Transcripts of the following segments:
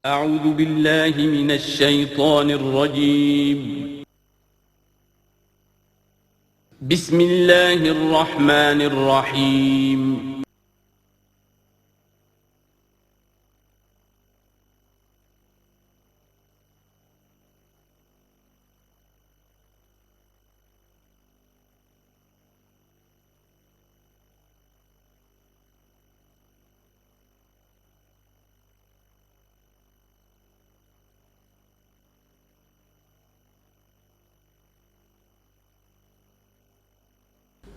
اعوذ باللہ من الشیطان الرجیم بسم اللہ الرحمن الرحیم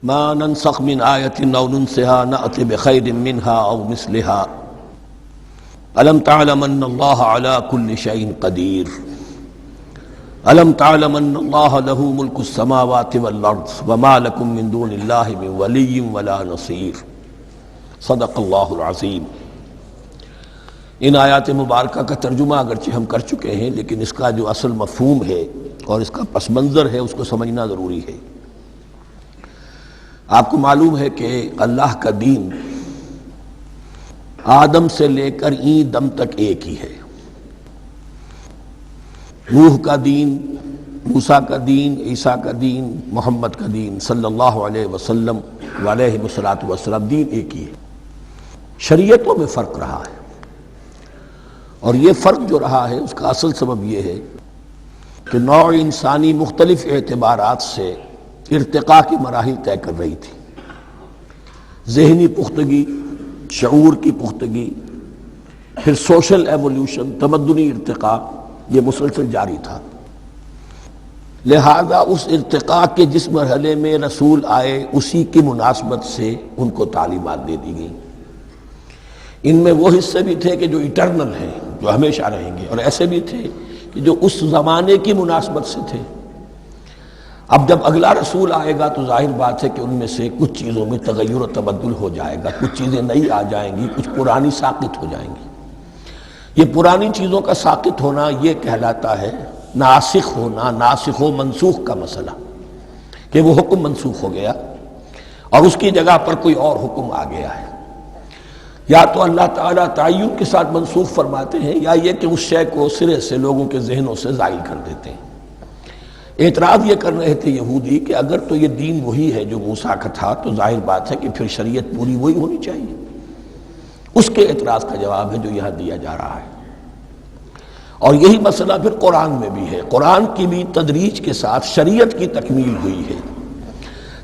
ما ننسخ من آیۃ او ننسها نأتی بخیر منها او مثلها الم تعلم ان اللہ علی کل شیء قدیر الم تعلم ان اللہ له ملک السماوات والارض وما لکم من دون اللہ من ولی ولا نصیر صدق اللہ العظیم۔ ان آیات مبارکہ کا ترجمہ اگرچہ ہم کر چکے ہیں، لیکن اس کا جو اصل مفہوم ہے اور اس کا پس منظر ہے اس کو سمجھنا ضروری ہے۔ آپ کو معلوم ہے کہ اللہ کا دین آدم سے لے کر این دم تک ایک ہی ہے۔ نوح کا دین، موسیٰ کا دین، عیسیٰ کا دین، محمد کا دین صلی اللہ علیہ وسلم وعلیہ الصلاۃ والسلام، دین ایک ہی ہے۔ شریعتوں میں فرق رہا ہے، اور یہ فرق جو رہا ہے اس کا اصل سبب یہ ہے کہ نوع انسانی مختلف اعتبارات سے ارتقاء کی مراحل طے کر رہی تھی۔ ذہنی پختگی، شعور کی پختگی، پھر سوشل ایولیوشن، تمدنی ارتقاء، یہ مسلسل جاری تھا۔ لہذا اس ارتقاء کے جس مرحلے میں رسول آئے اسی کی مناسبت سے ان کو تعلیمات دے دی گئیں۔ ان میں وہ حصے بھی تھے کہ جو اٹرنل ہیں، جو ہمیشہ رہیں گے، اور ایسے بھی تھے کہ جو اس زمانے کی مناسبت سے تھے۔ اب جب اگلا رسول آئے گا تو ظاہر بات ہے کہ ان میں سے کچھ چیزوں میں تغیر و تبدل ہو جائے گا، کچھ چیزیں نئی آ جائیں گی، کچھ پرانی ساقط ہو جائیں گی۔ یہ پرانی چیزوں کا ساقط ہونا یہ کہلاتا ہے ناسخ ہونا، ناسخ و منسوخ کا مسئلہ، کہ وہ حکم منسوخ ہو گیا اور اس کی جگہ پر کوئی اور حکم آ گیا ہے۔ یا تو اللہ تعالیٰ تعین کے ساتھ منسوخ فرماتے ہیں، یا یہ کہ اس شے کو سرے سے لوگوں کے ذہنوں سے زائل کر دیتے ہیں۔ اعتراض یہ کر رہے تھے یہودی کہ اگر تو یہ دین وہی ہے جو موسیٰ کا تھا تو ظاہر بات ہے کہ پھر شریعت پوری وہی ہونی چاہیے۔ اس کے اعتراض کا جواب ہے جو یہاں دیا جا رہا ہے، اور یہی مسئلہ پھر قرآن میں بھی ہے۔ قرآن کی بھی تدریج کے ساتھ شریعت کی تکمیل ہوئی ہے۔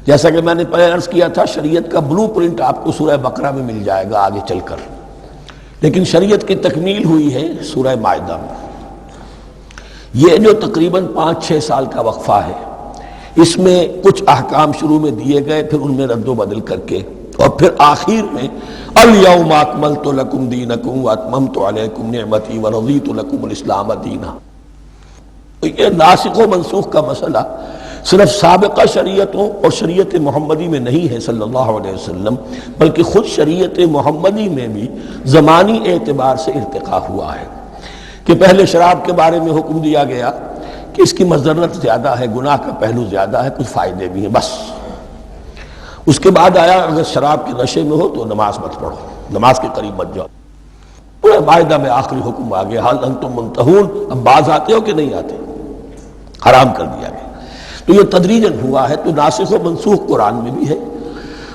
جیسا کہ میں نے پہلے عرض کیا تھا، شریعت کا بلو پرنٹ آپ کو سورہ بقرہ میں مل جائے گا آگے چل کر، لیکن شریعت کی تکمیل ہوئی ہے سورہ مائدہ میں۔ یہ جو تقریباً 5-6 سال کا وقفہ ہے، اس میں کچھ احکام شروع میں دیے گئے، پھر ان میں رد و بدل کر کے، اور پھر آخر میں الیوم اکملت لکم دینکم واتممت علیکم نعمتی ورضیت لکم الاسلام دینا۔ یہ ناسخ و منسوخ کا مسئلہ صرف سابقہ شریعتوں اور شریعت محمدی میں نہیں ہے صلی اللہ علیہ وسلم، بلکہ خود شریعت محمدی میں بھی زمانی اعتبار سے ارتقاء ہوا ہے۔ کہ پہلے شراب کے بارے میں حکم دیا گیا کہ اس کی مضرت زیادہ ہے، گناہ کا پہلو زیادہ ہے، کچھ فائدے بھی ہیں بس۔ اس کے بعد آیا اگر شراب کے نشے میں ہو تو نماز مت پڑھو، نماز کے قریب مت جاؤ۔ پورے معاہدہ میں آخری حکم آ گیا، حل انتم منتہون، اب باز آتے ہو کہ نہیں آتے، حرام کر دیا گیا۔ تو یہ تدریجاً ہوا ہے۔ تو ناسخ و منسوخ قرآن میں بھی ہے،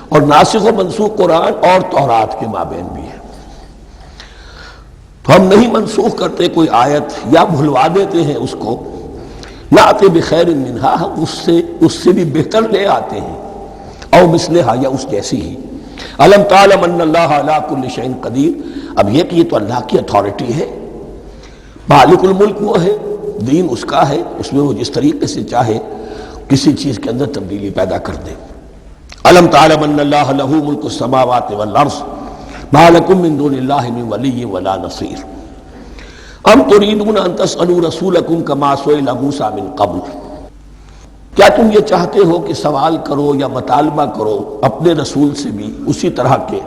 اور ناسخ و منسوخ قرآن اور تورات کے مابین بھی ہے۔ تو ہم نہیں منسوخ کرتے کوئی آیت یا بھلوا دیتے ہیں اس کو، نأتی بخیر منہا، ہم اس سے بھی بہتر لے آتے ہیں، او مثلہا، یا اس جیسی ہی۔ الم تعلم ان اللہ علی کل شیء قدیر، اب یہ کہ یہ تو اللہ کی اتھارٹی ہے، مالک الملک وہ ہے، دین اس کا ہے، اس میں وہ جس طریقے سے چاہے کسی چیز کے اندر تبدیلی پیدا کر دے۔ الم تعلم ان اللہ لہ ملک السماوات والارض ما لکم من دون اللہ من ولی ولا نصیر ام تریدون ان تسألوا رسولکم کما سئل موسیٰ من قبل، کیا تم یہ چاہتے ہو کہ سوال کرو یا مطالبہ کرو اپنے رسول سے بھی اسی طرح کے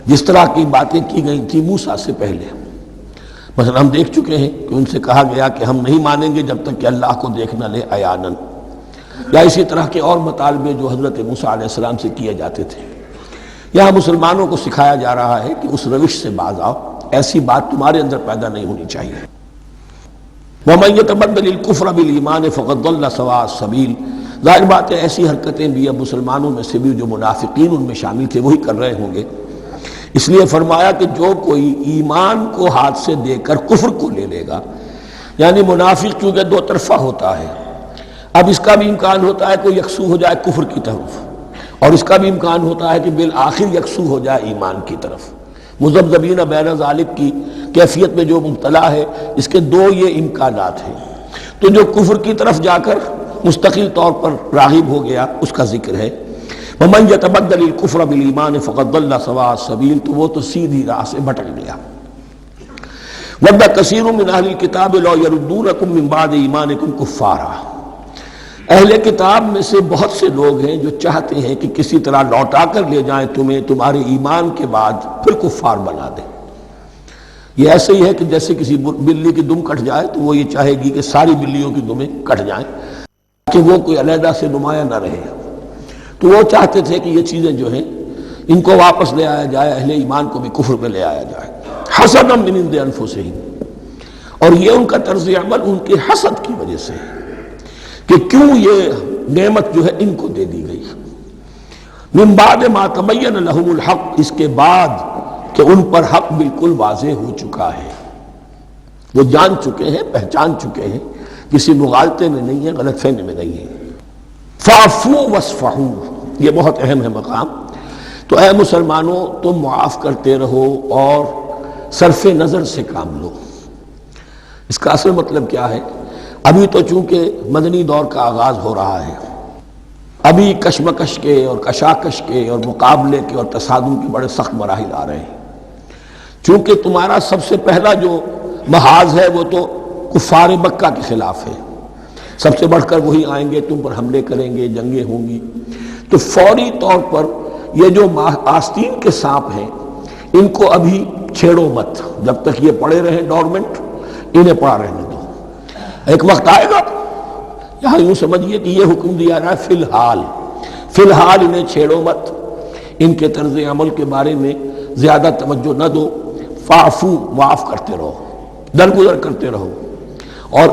جس طرح کی باتیں کی گئی تھی موسیٰ سے پہلے؟ مثلا ہم دیکھ چکے ہیں کہ ان سے کہا گیا کہ ہم نہیں مانیں گے جب تک کہ اللہ کو دیکھ نہ لے عیاناً، یا اسی طرح کے اور مطالبے جو حضرت موسیٰ علیہ السلام سے کیے جاتے تھے۔ یہاں مسلمانوں کو سکھایا جا رہا ہے کہ اس روش سے باز آؤ ایسی بات تمہارے اندر پیدا نہیں ہونی چاہیے۔ وَمَن يَتَبَدَّلِ الْكُفْرَ بِالْإِيمَانِ فَقَدْ ضَلَّ سَوَاءَ السَّبِيلِ۔ ظاہر بات ہے ایسی حرکتیں بھی اب مسلمانوں میں سے بھی جو منافقین ان میں شامل تھے وہی کر رہے ہوں گے، اس لیے فرمایا کہ جو کوئی ایمان کو ہاتھ سے دے کر کفر کو لے لے گا، یعنی منافق چونکہ دو طرفہ ہوتا ہے، اب اس کا بھی امکان ہوتا ہے کہ یکسو ہو جائے کفر کی طرف، اور اس کا بھی امکان ہوتا ہے کہ بالآخر یکسو ہو جائے ایمان کی طرف۔ مذبذبین بین ذالک کی کیفیت میں جو مبتلا ہے، اس کے دو یہ امکانات ہیں۔ تو جو کفر کی طرف جا کر مستقل طور پر راغب ہو گیا اس کا ذکر ہے، وَمَن يَتَبَدَّلِ الْكُفْرَ بِالْإِيمَانِ فَقَدْ ضَلَّ سَوَاءَ السَّبِيلِ، تو وہ تو سیدھی راہ سے بھٹک گیا۔ وَدَّ كَثِيرٌ مِّنْ أَهْلِ الْكِتَابِ لَوْ يَرُدُّونَكُم مِّن بَعْدِ إِيمَانِكُمْ كُفَّارًا۔ اہل کتاب میں سے بہت سے لوگ ہیں جو چاہتے ہیں کہ کسی طرح لوٹا کر لے جائیں تمہیں تمہارے ایمان کے بعد پھر کفار بنا دیں۔ یہ ایسے ہی ہے کہ جیسے کسی بلی کی دم کٹ جائے تو وہ یہ چاہے گی کہ ساری بلیوں کی دمیں کٹ جائیں کہ وہ کوئی علیحدہ سے نمایاں نہ رہے۔ تو وہ چاہتے تھے کہ یہ چیزیں جو ہیں ان کو واپس لے آیا جائے، اہل ایمان کو بھی کفر میں لے آیا جائے، حسدا من عند انفسہم، اور یہ ان کا طرز عمل ان کے حسد کی وجہ سے ہے کہ کیوں یہ نعمت جو ہے ان کو دے دی گئی۔ من بعد ما تبین لہم الحق، اس کے بعد کہ ان پر حق بالکل واضح ہو چکا ہے، وہ جان چکے ہیں، پہچان چکے ہیں، کسی مغالطے میں نہیں ہے، غلط فہمی میں نہیں ہے۔ فاعفوا واصفحوا، یہ بہت اہم ہے مقام۔ تو اے مسلمانوں تم معاف کرتے رہو اور صرف نظر سے کام لو۔ اس کا اصل مطلب کیا ہے؟ ابھی تو چونکہ مدنی دور کا آغاز ہو رہا ہے، ابھی کشمکش کے اور کشاکش کے اور مقابلے کے اور تصادم کے بڑے سخت مراحل آ رہے ہیں۔ چونکہ تمہارا سب سے پہلا جو محاذ ہے وہ تو کفار مکہ کے خلاف ہے، سب سے بڑھ کر وہی آئیں گے، تم پر حملے کریں گے، جنگیں ہوں گی۔ تو فوری طور پر یہ جو آستین کے سانپ ہیں ان کو ابھی چھیڑو مت، جب تک یہ پڑے رہیں ڈورمنٹ، انہیں پڑا رہنے دو۔ ایک وقت آئے گا، یہاں یوں سمجھیے کہ یہ حکم دیا رہا ہے فی الحال انہیں چھیڑو مت، ان کے طرز عمل کے بارے میں زیادہ توجہ نہ دو، فاعفو، معاف کرتے رہو، درگزر کرتے رہو۔ اور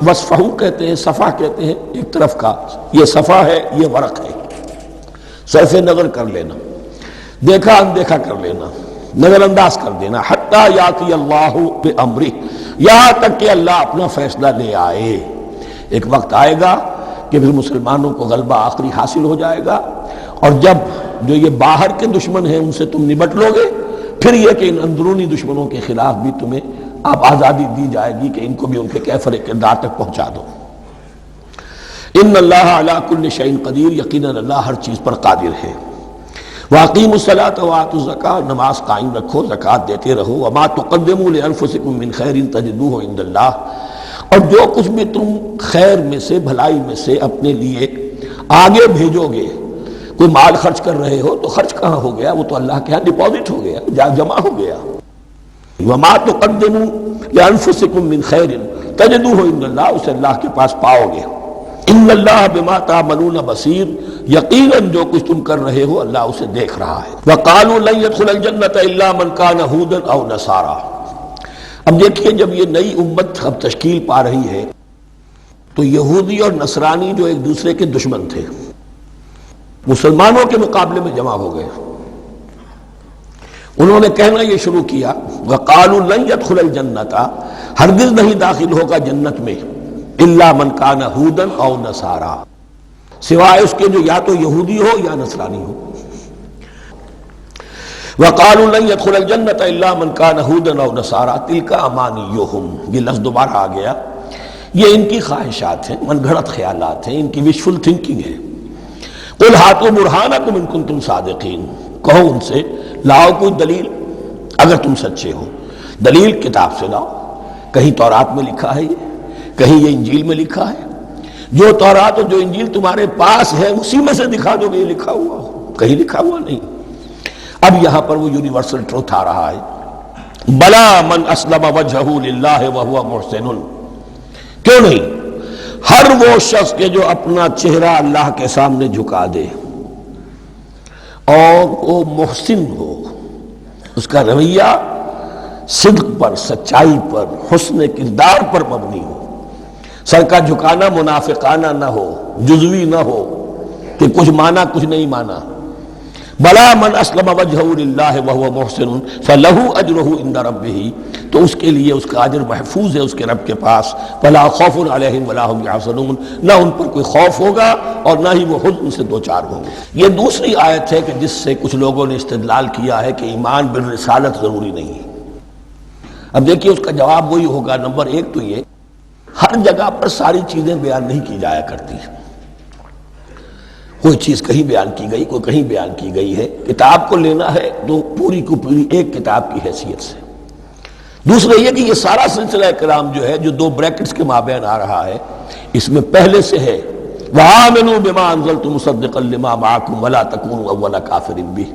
وصفحو کہتے ہیں، صفح کہتے ہیں ایک طرف کا، یہ صفح ہے، یہ ورق ہے، صرف نظر کر لینا، دیکھا اندیکھا کر لینا، نظر انداز کر دینا، حتی یاتی اللہ بامرہ، یہاں تک کہ اللہ اپنا فیصلہ لے آئے۔ ایک وقت آئے گا کہ پھر مسلمانوں کو غلبہ آخری حاصل ہو جائے گا، اور جب جو یہ باہر کے دشمن ہیں ان سے تم نبٹ لو گے، پھر یہ کہ ان اندرونی دشمنوں کے خلاف بھی تمہیں اب آزادی دی جائے گی کہ ان کو بھی ان کے کیفر کردار تک پہنچا دو۔ ان اللہ علی کل شیء قدیر، یقیناً اللہ ہر چیز پر قادر ہے۔ واقیموا الصلاۃ وآتوا الزکاۃ، نماز قائم رکھو، زکوٰۃ دیتے رہو۔ وما تقدموا لانفسکم من خیر تجدوہ عند اللہ، اور جو کچھ بھی تم خیر میں سے، بھلائی میں سے اپنے لیے آگے بھیجو گے، کوئی مال خرچ کر رہے ہو تو خرچ کہاں ہو گیا؟ وہ تو اللہ کے ہاں ڈپازٹ ہو گیا، جمع ہو گیا۔ وما تقدموا لانفسکم من خیر تجدوہ عند اللہ، اسے اللہ کے پاس پاؤ گے۔ ان اللہ بما تعملون بصیر، یقیناً جو کچھ تم کر رہے ہو اللہ اسے دیکھ رہا ہے۔ وقالوا لن يدخل الجنۃ الا من كان هودا او نصارى۔ اب دیکھیے جب یہ نئی امت اب تشکیل پا رہی ہے تو یہودی اور نصرانی جو ایک دوسرے کے دشمن تھے مسلمانوں کے مقابلے میں جمع ہو گئے، انہوں نے کہنا یہ شروع کیا، وقالوا لن يدخل الجنۃ، ہرگز نہیں داخل ہوگا جنت میں، الا من کان ہودا او نصارا، سوائے اس کے جو یا تو یہودی ہو یا نصرانی ہو۔ وقالوا لن يدخل الجنۃ الا من کان ہودا او نصارا تلک امانیہم، یہ لفظ دوبارہ آ گیا، یہ ان کی خواہشات ہیں، من گھڑت خیالات ہیں، ان کی وشفل تھنکنگ ہے۔ قل ہاتوا برہانکم ان کنتم صادقین، کہو ان سے لاؤ کوئی دلیل اگر تم سچے ہو، دلیل کتاب سے لاؤ، کہیں تورات میں لکھا ہے یہ، کہیں یہ انجیل میں لکھا ہے، جو تورات اور جو انجیل تمہارے پاس ہے اسی میں سے دکھا دو کہ یہ لکھا ہوا ہو، کہیں لکھا ہوا نہیں۔ اب یہاں پر وہ یونیورسل ٹروتھ آ رہا ہے، بلا من اسلم وجہہ للہ وہو محسن، کیوں نہیں، ہر وہ شخص کے جو اپنا چہرہ اللہ کے سامنے جھکا دے اور وہ محسن ہو، اس کا رویہ صدق پر، سچائی پر، حسن کردار پر مبنی ہو، سر کا جھکانا منافقانہ نہ ہو، جزوی نہ ہو کہ کچھ مانا کچھ نہیں مانا۔ بلا من اسلم وجہہ للہ وہو محسن فلہ اجرہ عند ربہ، تو اس کے لیے اس کا اجر محفوظ ہے اس کے رب کے پاس۔ فلا خوف علیہم ولا هم یحزنون، نہ ان پر کوئی خوف ہوگا اور نہ ہی وہ حزن سے دوچار ہوں گے۔ یہ دوسری آیت ہے کہ جس سے کچھ لوگوں نے استدلال کیا ہے کہ ایمان بالرسالت ضروری نہیں ہے۔ اب دیکھیے اس کا جواب وہی ہوگا، نمبر ایک تو یہ، ہر جگہ پر ساری چیزیں بیان نہیں کی جایا کرتی، کوئی چیز کہیں بیان کی گئی، کوئی کہیں بیان کی گئی ہے۔ کتاب کو لینا ہے تو پوری کو پوری ایک کتاب کی حیثیت سے۔ دوسرا یہ کہ یہ سارا سلسلہ کلام جو ہے، جو دو بریکٹس کے مابین آ رہا ہے، اس میں پہلے سے ہے وَآمِنُوا بِمَا أَنزَلْتُ مُصَدِّقًا لِمَا مَعَكُمْ وَلَا تَكُونُوا أَوَّلَ كَافِرٍ بِهِ،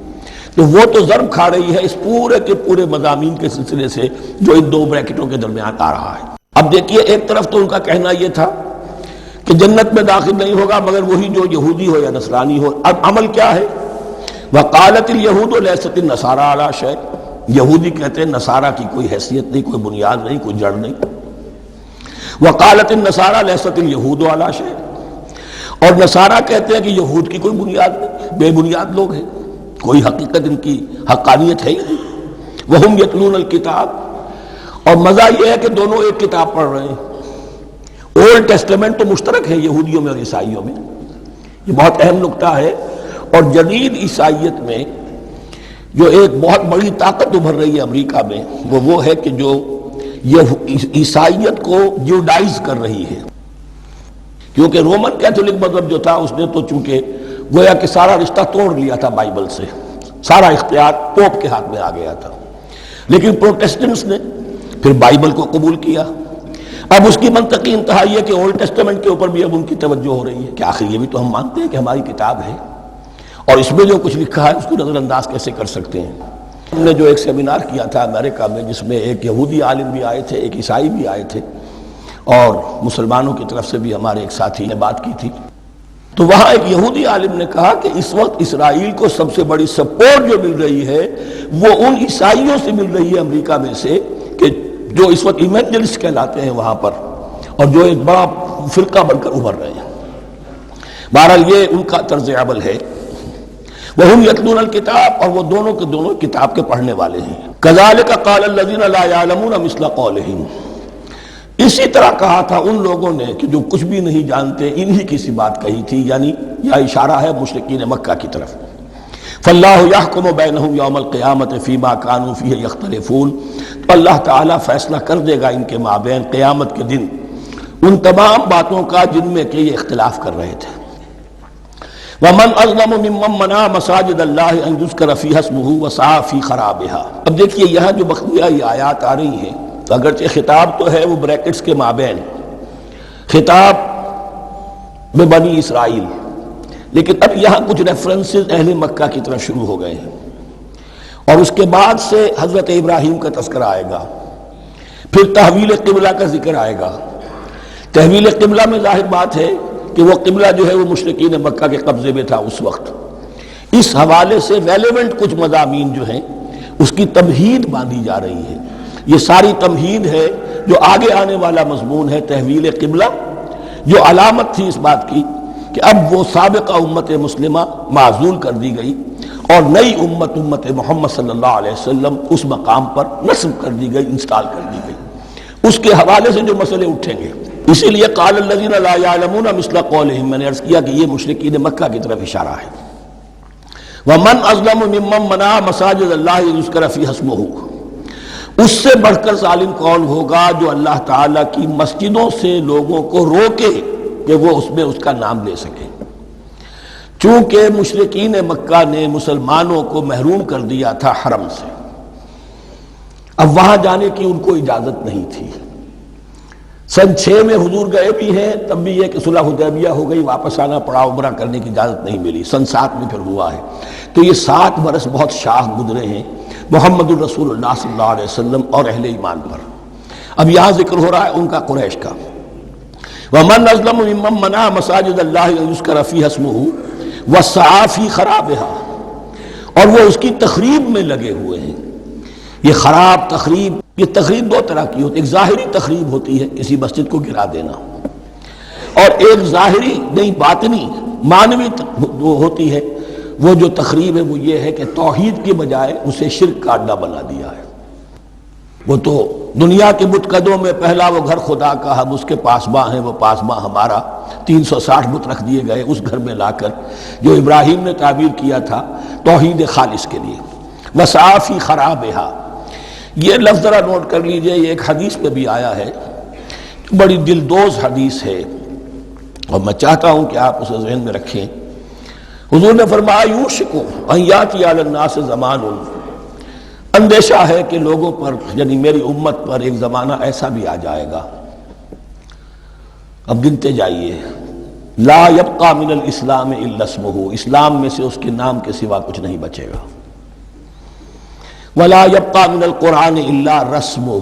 تو وہ تو ضرب کھا رہی ہے اس پورے کے پورے مضامین کے سلسلے سے جو ان دو بریکٹوں کے درمیان آ رہا ہے۔ اب دیکھیے ایک طرف تو ان کا کہنا یہ تھا کہ جنت میں داخل نہیں ہوگا مگر وہی جو یہودی ہو یا نصرانی ہو۔ اب عمل کیا ہے؟ وَقَالَتِ الْيَهُودُ لَيْسَتِ النَّصَارَىٰ عَلَىٰ شَيْءٍ، یہودی کہتے ہیں نصارہ کی کوئی حیثیت نہیں، کوئی بنیاد نہیں، کوئی جڑ نہیں۔ وَقَالَتِ النَّصَارَىٰ لَيْسَتِ الْيَهُودُ عَلَىٰ شَيْءٍ، اور نصارہ کہتے ہیں کہ یہود کی کوئی بنیاد نہیں، بے بنیاد لوگ ہیں، کوئی حقیقت ان کی حقانیت ہے ہی نہیں۔ وَهُمْ يَتْلُونَ الْكِتَابَ، اور مزہ یہ ہے کہ دونوں ایک کتاب پڑھ رہے ہیں۔ اولڈ ٹیسٹمنٹ تو مشترک ہے یہودیوں میں اور عیسائیوں میں، یہ بہت اہم نکتہ ہے۔ اور جدید عیسائیت میں جو ایک بہت بڑی طاقت ابھر رہی ہے امریکہ میں، وہ ہے کہ جو یہ عیسائیت کو جوڈائز کر رہی ہے، کیونکہ رومن کیتھولک مذہب جو تھا اس نے تو چونکہ گویا کہ سارا رشتہ توڑ لیا تھا بائبل سے، سارا اختیار پوپ کے ہاتھ میں آ گیا تھا، لیکن پروٹیسٹنٹس نے پھر بائبل کو قبول کیا۔ اب اس کی منطقی انتہا یہ کہ اولڈ ٹیسٹمنٹ کے اوپر بھی اب ان کی توجہ ہو رہی ہے کہ آخر یہ بھی تو ہم مانتے ہیں کہ ہماری کتاب ہے، اور اس میں جو کچھ لکھا ہے اس کو نظر انداز کیسے کر سکتے ہیں۔ ہم نے جو ایک سیمینار کیا تھا امریکہ میں، جس میں ایک یہودی عالم بھی آئے تھے، ایک عیسائی بھی آئے تھے، اور مسلمانوں کی طرف سے بھی ہمارے ایک ساتھی نے بات کی تھی، تو وہاں ایک یہودی عالم نے کہا کہ اس وقت اسرائیل کو سب سے بڑی سپورٹ جو مل رہی ہے وہ ان عیسائیوں سے مل رہی ہے امریکہ میں سے، کہ جو اس وقت ایونجلسٹ کہلاتے ہیں وہاں پر، اور جو ایک بڑا فرقہ بن کر ابھر رہے ہیں۔ بہرحال یہ ان کا طرز عمل ہے۔ وَهُمْ يَتْلُونَ الْكِتَابَ، اور وہ دونوں کے دونوں کتاب کے پڑھنے والے ہیں۔ كَذَلِكَ قَالَ الَّذِينَ لَا يَعْلَمُونَ مِثْلَ قَوْلِهِمْ، اسی طرح کہا تھا ان لوگوں نے کہ جو کچھ بھی نہیں جانتے، انہی کی سی بات کہی تھی، یعنی یہ اشارہ ہے مشرکین مکہ کی طرف۔ فَاللَّهُ يَحْكُمُ بَيْنَهُمْ يَوْمَ الْقِيَامَةِ فِيمَا كَانُوا فِيهِ يَخْتَلِفُونَ، تو اللہ تعالیٰ فیصلہ کر دے گا ان کے مابین قیامت کے دن ان تمام باتوں کا جن میں کہ یہ اختلاف کر رہے تھے۔ وَمَنْ أَظْلَمُ مِمَّنْ مَنَعَ مَسَاجِدَ اللَّهِ أَنْ يُذْكَرَ فِيهَا اسْمُهُ وَسَعَىٰ فِي خَرَابِهَا۔ اب دیکھیے یہاں جو بقیہ یہ آیات آ رہی ہیں، تو اگرچہ خطاب تو ہے وہ بریکٹس کے مابین، خطاب میں بنی اسرائیل، لیکن اب یہاں کچھ ریفرنسز اہل مکہ کی طرف شروع ہو گئے ہیں، اور اس کے بعد سے حضرت ابراہیم کا تذکرہ آئے گا، پھر تحویل قبلہ کا ذکر آئے گا۔ تحویل قبلہ میں ظاہر بات ہے کہ وہ قبلہ جو ہے وہ مشرکین مکہ کے قبضے میں تھا اس وقت۔ اس حوالے سے ریلیونٹ کچھ مضامین جو ہیں اس کی تمہید باندھی جا رہی ہے۔ یہ ساری تمہید ہے جو آگے آنے والا مضمون ہے تحویل قبلہ، جو علامت تھی اس بات کی کہ اب وہ سابقہ امت مسلمہ معزول کر دی گئی اور نئی امت محمد صلی اللہ علیہ وسلم اس مقام پر نصب کر دی گئی، انسٹال کر دی گئی۔ اس کے حوالے سے جو مسئلے اٹھیں گے، اسی لیے قال الذین لا یعلمون مثل قولہم، میں نے عرض کیا کہ یہ مشرکین مکہ کی طرف اشارہ ہے۔ ومن اظلم ممن منع مساجد اللہ یذکر فیہا اسمہ، اس سے بڑھ کر ظالم کون ہوگا جو اللہ تعالیٰ کی مسجدوں سے لوگوں کو روکے کہ وہ اس میں اس کا نام لے سکے۔ چونکہ مشرکین مکہ نے مسلمانوں کو محروم کر دیا تھا حرم سے، اب وہاں جانے کی ان کو اجازت نہیں تھی۔ سن 6 میں حضور گئے بھی ہیں، تب بھی یہ کہ صلح حدیبیہ ہو گئی، واپس آنا پڑا، عمرہ کرنے کی اجازت نہیں ملی۔ سن 7 میں پھر ہوا ہے، تو یہ 7 برس بہت شاہ گزرے ہیں محمد الرسول اللہ صلی اللہ علیہ وسلم اور اہل ایمان پر۔ اب یہاں ذکر ہو رہا ہے ان کا قریش کا۔ وَمَنْ أَظْلَمُ مِمَّنْ مَنَعَ مَسَاجِدَ اللَّهِ أَنْ يُذْكَرَ فِيهَا اسْمُهُ وَسَعَىٰ فِي خَرَابِهَا، اور وہ اس کی تخریب میں لگے ہوئے ہیں۔ یہ خراب تخریب، یہ تخریب دو طرح کی ہوتی ہے، ایک ظاہری تخریب ہوتی ہے کسی مسجد کو گرا دینا، اور ایک ظاہری نہیں باطنی معنوی ہوتی ہے۔ وہ جو تخریب ہے وہ یہ ہے کہ توحید کی بجائے اسے شرک کا اڈا بنا دیا ہے۔ وہ تو دنیا کے بت قدوں میں پہلا وہ گھر خدا کا، ہم اس کے پاسباں ہیں، وہ پاسباں ہمارا، 360 بت رکھ دیے گئے اس گھر میں لا کر، جو ابراہیم نے تعبیر کیا تھا توحید خالص کے لیے۔ وَسَعَىٰ خرابہا، یہ لفظ ذرا نوٹ کر لیجئے، یہ ایک حدیث میں بھی آیا ہے، بڑی دلدوز حدیث ہے، اور میں چاہتا ہوں کہ آپ اسے ذہن میں رکھیں۔ حضور نے فرمایا یوشک ان یاتی علی الناس زمان، اندیشہ ہے کہ لوگوں پر یعنی میری امت پر ایک زمانہ ایسا بھی آ جائے گا، اب گنتے جائیے، لا یبقى من الاسلام الا اسمہ، اسلام میں سے اس کے نام کے سوا کچھ نہیں بچے گا، ولا یبقى من القرآن الا رسمہ،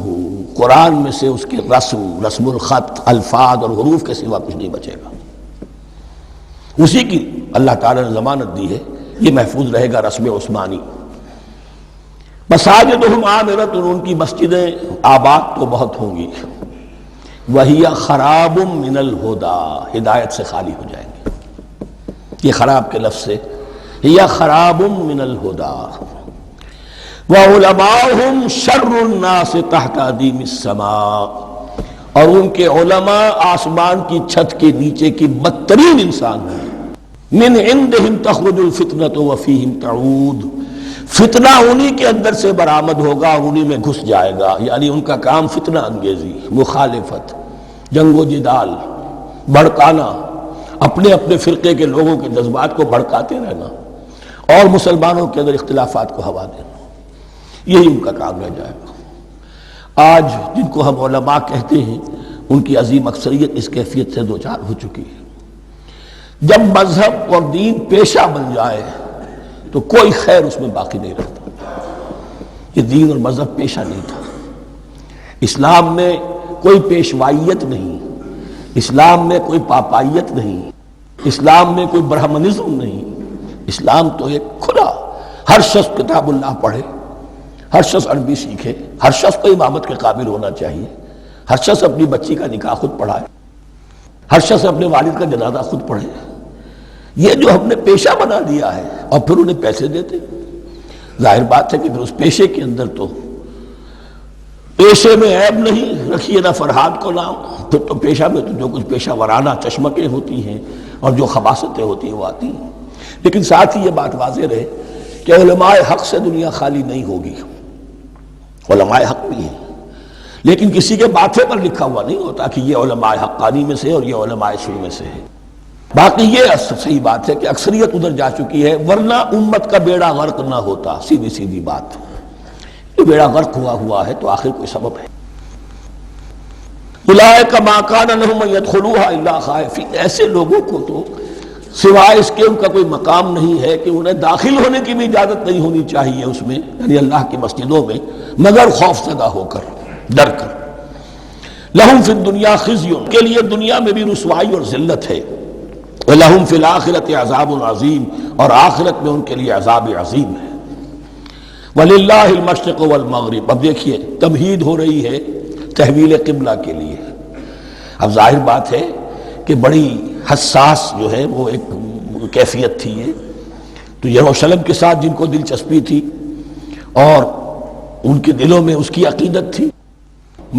قرآن میں سے اس کے رسم الخط، الفاظ اور حروف کے سوا کچھ نہیں بچے گا۔ اسی کی اللہ تعالیٰ نے ضمانت دی ہے، یہ محفوظ رہے گا رسم عثمانی۔ مساجدہم عامرۃ، ان کی مسجدیں آباد تو بہت ہوں گی، وہی خراب من الہدی، ہدایت سے خالی ہو جائیں گی۔ یہ خراب کے لفظ سے ہی خراب من الہدی، وعلماؤہم شر الناس تحت ادیم السماء، اور ان کے علماء آسمان کی چھت کے نیچے کی بدترین انسان ہیں۔ من عندہم تخرج الفتنۃ وفیہم تعود، فتنہ انہی کے اندر سے برآمد ہوگا اور انہی میں گھس جائے گا، یعنی ان کا کام فتنہ انگیزی، مخالفت، جنگ و جدال، بھڑکانا، اپنے اپنے فرقے کے لوگوں کے جذبات کو بھڑکاتے رہنا اور مسلمانوں کے اندر اختلافات کو ہوا دینا، یہی ان کا کام رہ جائے گا۔ آج جن کو ہم علماء کہتے ہیں ان کی عظیم اکثریت اس کیفیت سے دوچار ہو چکی ہے۔ جب مذہب اور دین پیشہ بن جائے تو کوئی خیر اس میں باقی نہیں رہتا۔ یہ دین اور مذہب پیشہ نہیں تھا، اسلام میں کوئی پیشوائیت نہیں، اسلام میں کوئی پاپائیت نہیں، اسلام میں کوئی برہمنزم نہیں، اسلام تو ایک کھلا، ہر شخص کتاب اللہ پڑھے، ہر شخص عربی سیکھے، ہر شخص کو امامت کے قابل ہونا چاہیے، ہر شخص اپنی بچی کا نکاح خود پڑھائے، ہر شخص اپنے والد کا جنازہ خود پڑھے۔ یہ جو ہم نے پیشہ بنا دیا ہے اور پھر انہیں پیسے دیتے، ظاہر بات ہے کہ پھر اس پیشے کے اندر تو پیشے میں عیب نہیں، رکھیے نہ فرہاد کو نام، پھر تو پیشہ میں تو جو کچھ پیشہ ورانہ چشمکیں ہوتی ہیں اور جو خباثتیں ہوتی ہیں وہ آتی ہیں۔ لیکن ساتھ ہی یہ بات واضح رہے کہ علماء حق سے دنیا خالی نہیں ہوگی، علماء حق بھی ہیں، لیکن کسی کے ماتھے پر لکھا ہوا نہیں ہوتا کہ یہ علماء حقانی میں سے اور یہ علماء سوء میں سے ہے۔ باقی یہ صحیح بات ہے کہ اکثریت ادھر جا چکی ہے، ورنہ امت کا بیڑا غرق نہ ہوتا، سیدھی سیدھی بات۔ یہ بیڑا غرق ہوا ہے تو آخر کوئی سبب ہے۔ اولئک ما کان لہم ان یدخلوها الا خائفین، ایسے لوگوں کو تو سوائے اس کے ان کا کوئی مقام نہیں ہے کہ انہیں داخل ہونے کی بھی اجازت نہیں ہونی چاہیے اس میں، یعنی اللہ کی مسجدوں میں، مگر خوف زدہ ہو کر، ڈر کر۔ لہم فی الدنیا خزی، کے لیے دنیا میں بھی رسوائی اور ذلت ہے، وَلَهُمْ فِي الْآخِرَةِ عَذَابٌ عَظِيمٌ، اور آخرت میں ان کے لیے عذاب عظیم ہے۔ وَلِلَّهِ الْمَشْرِقُ وَالْمَغْرِبُ، اب دیکھیے تمہید ہو رہی ہے تحویل قبلہ کے لیے۔ اب ظاہر بات ہے کہ بڑی حساس جو ہے وہ ایک کیفیت تھی یہ، تو یروشلم کے ساتھ جن کو دلچسپی تھی اور ان کے دلوں میں اس کی عقیدت تھی،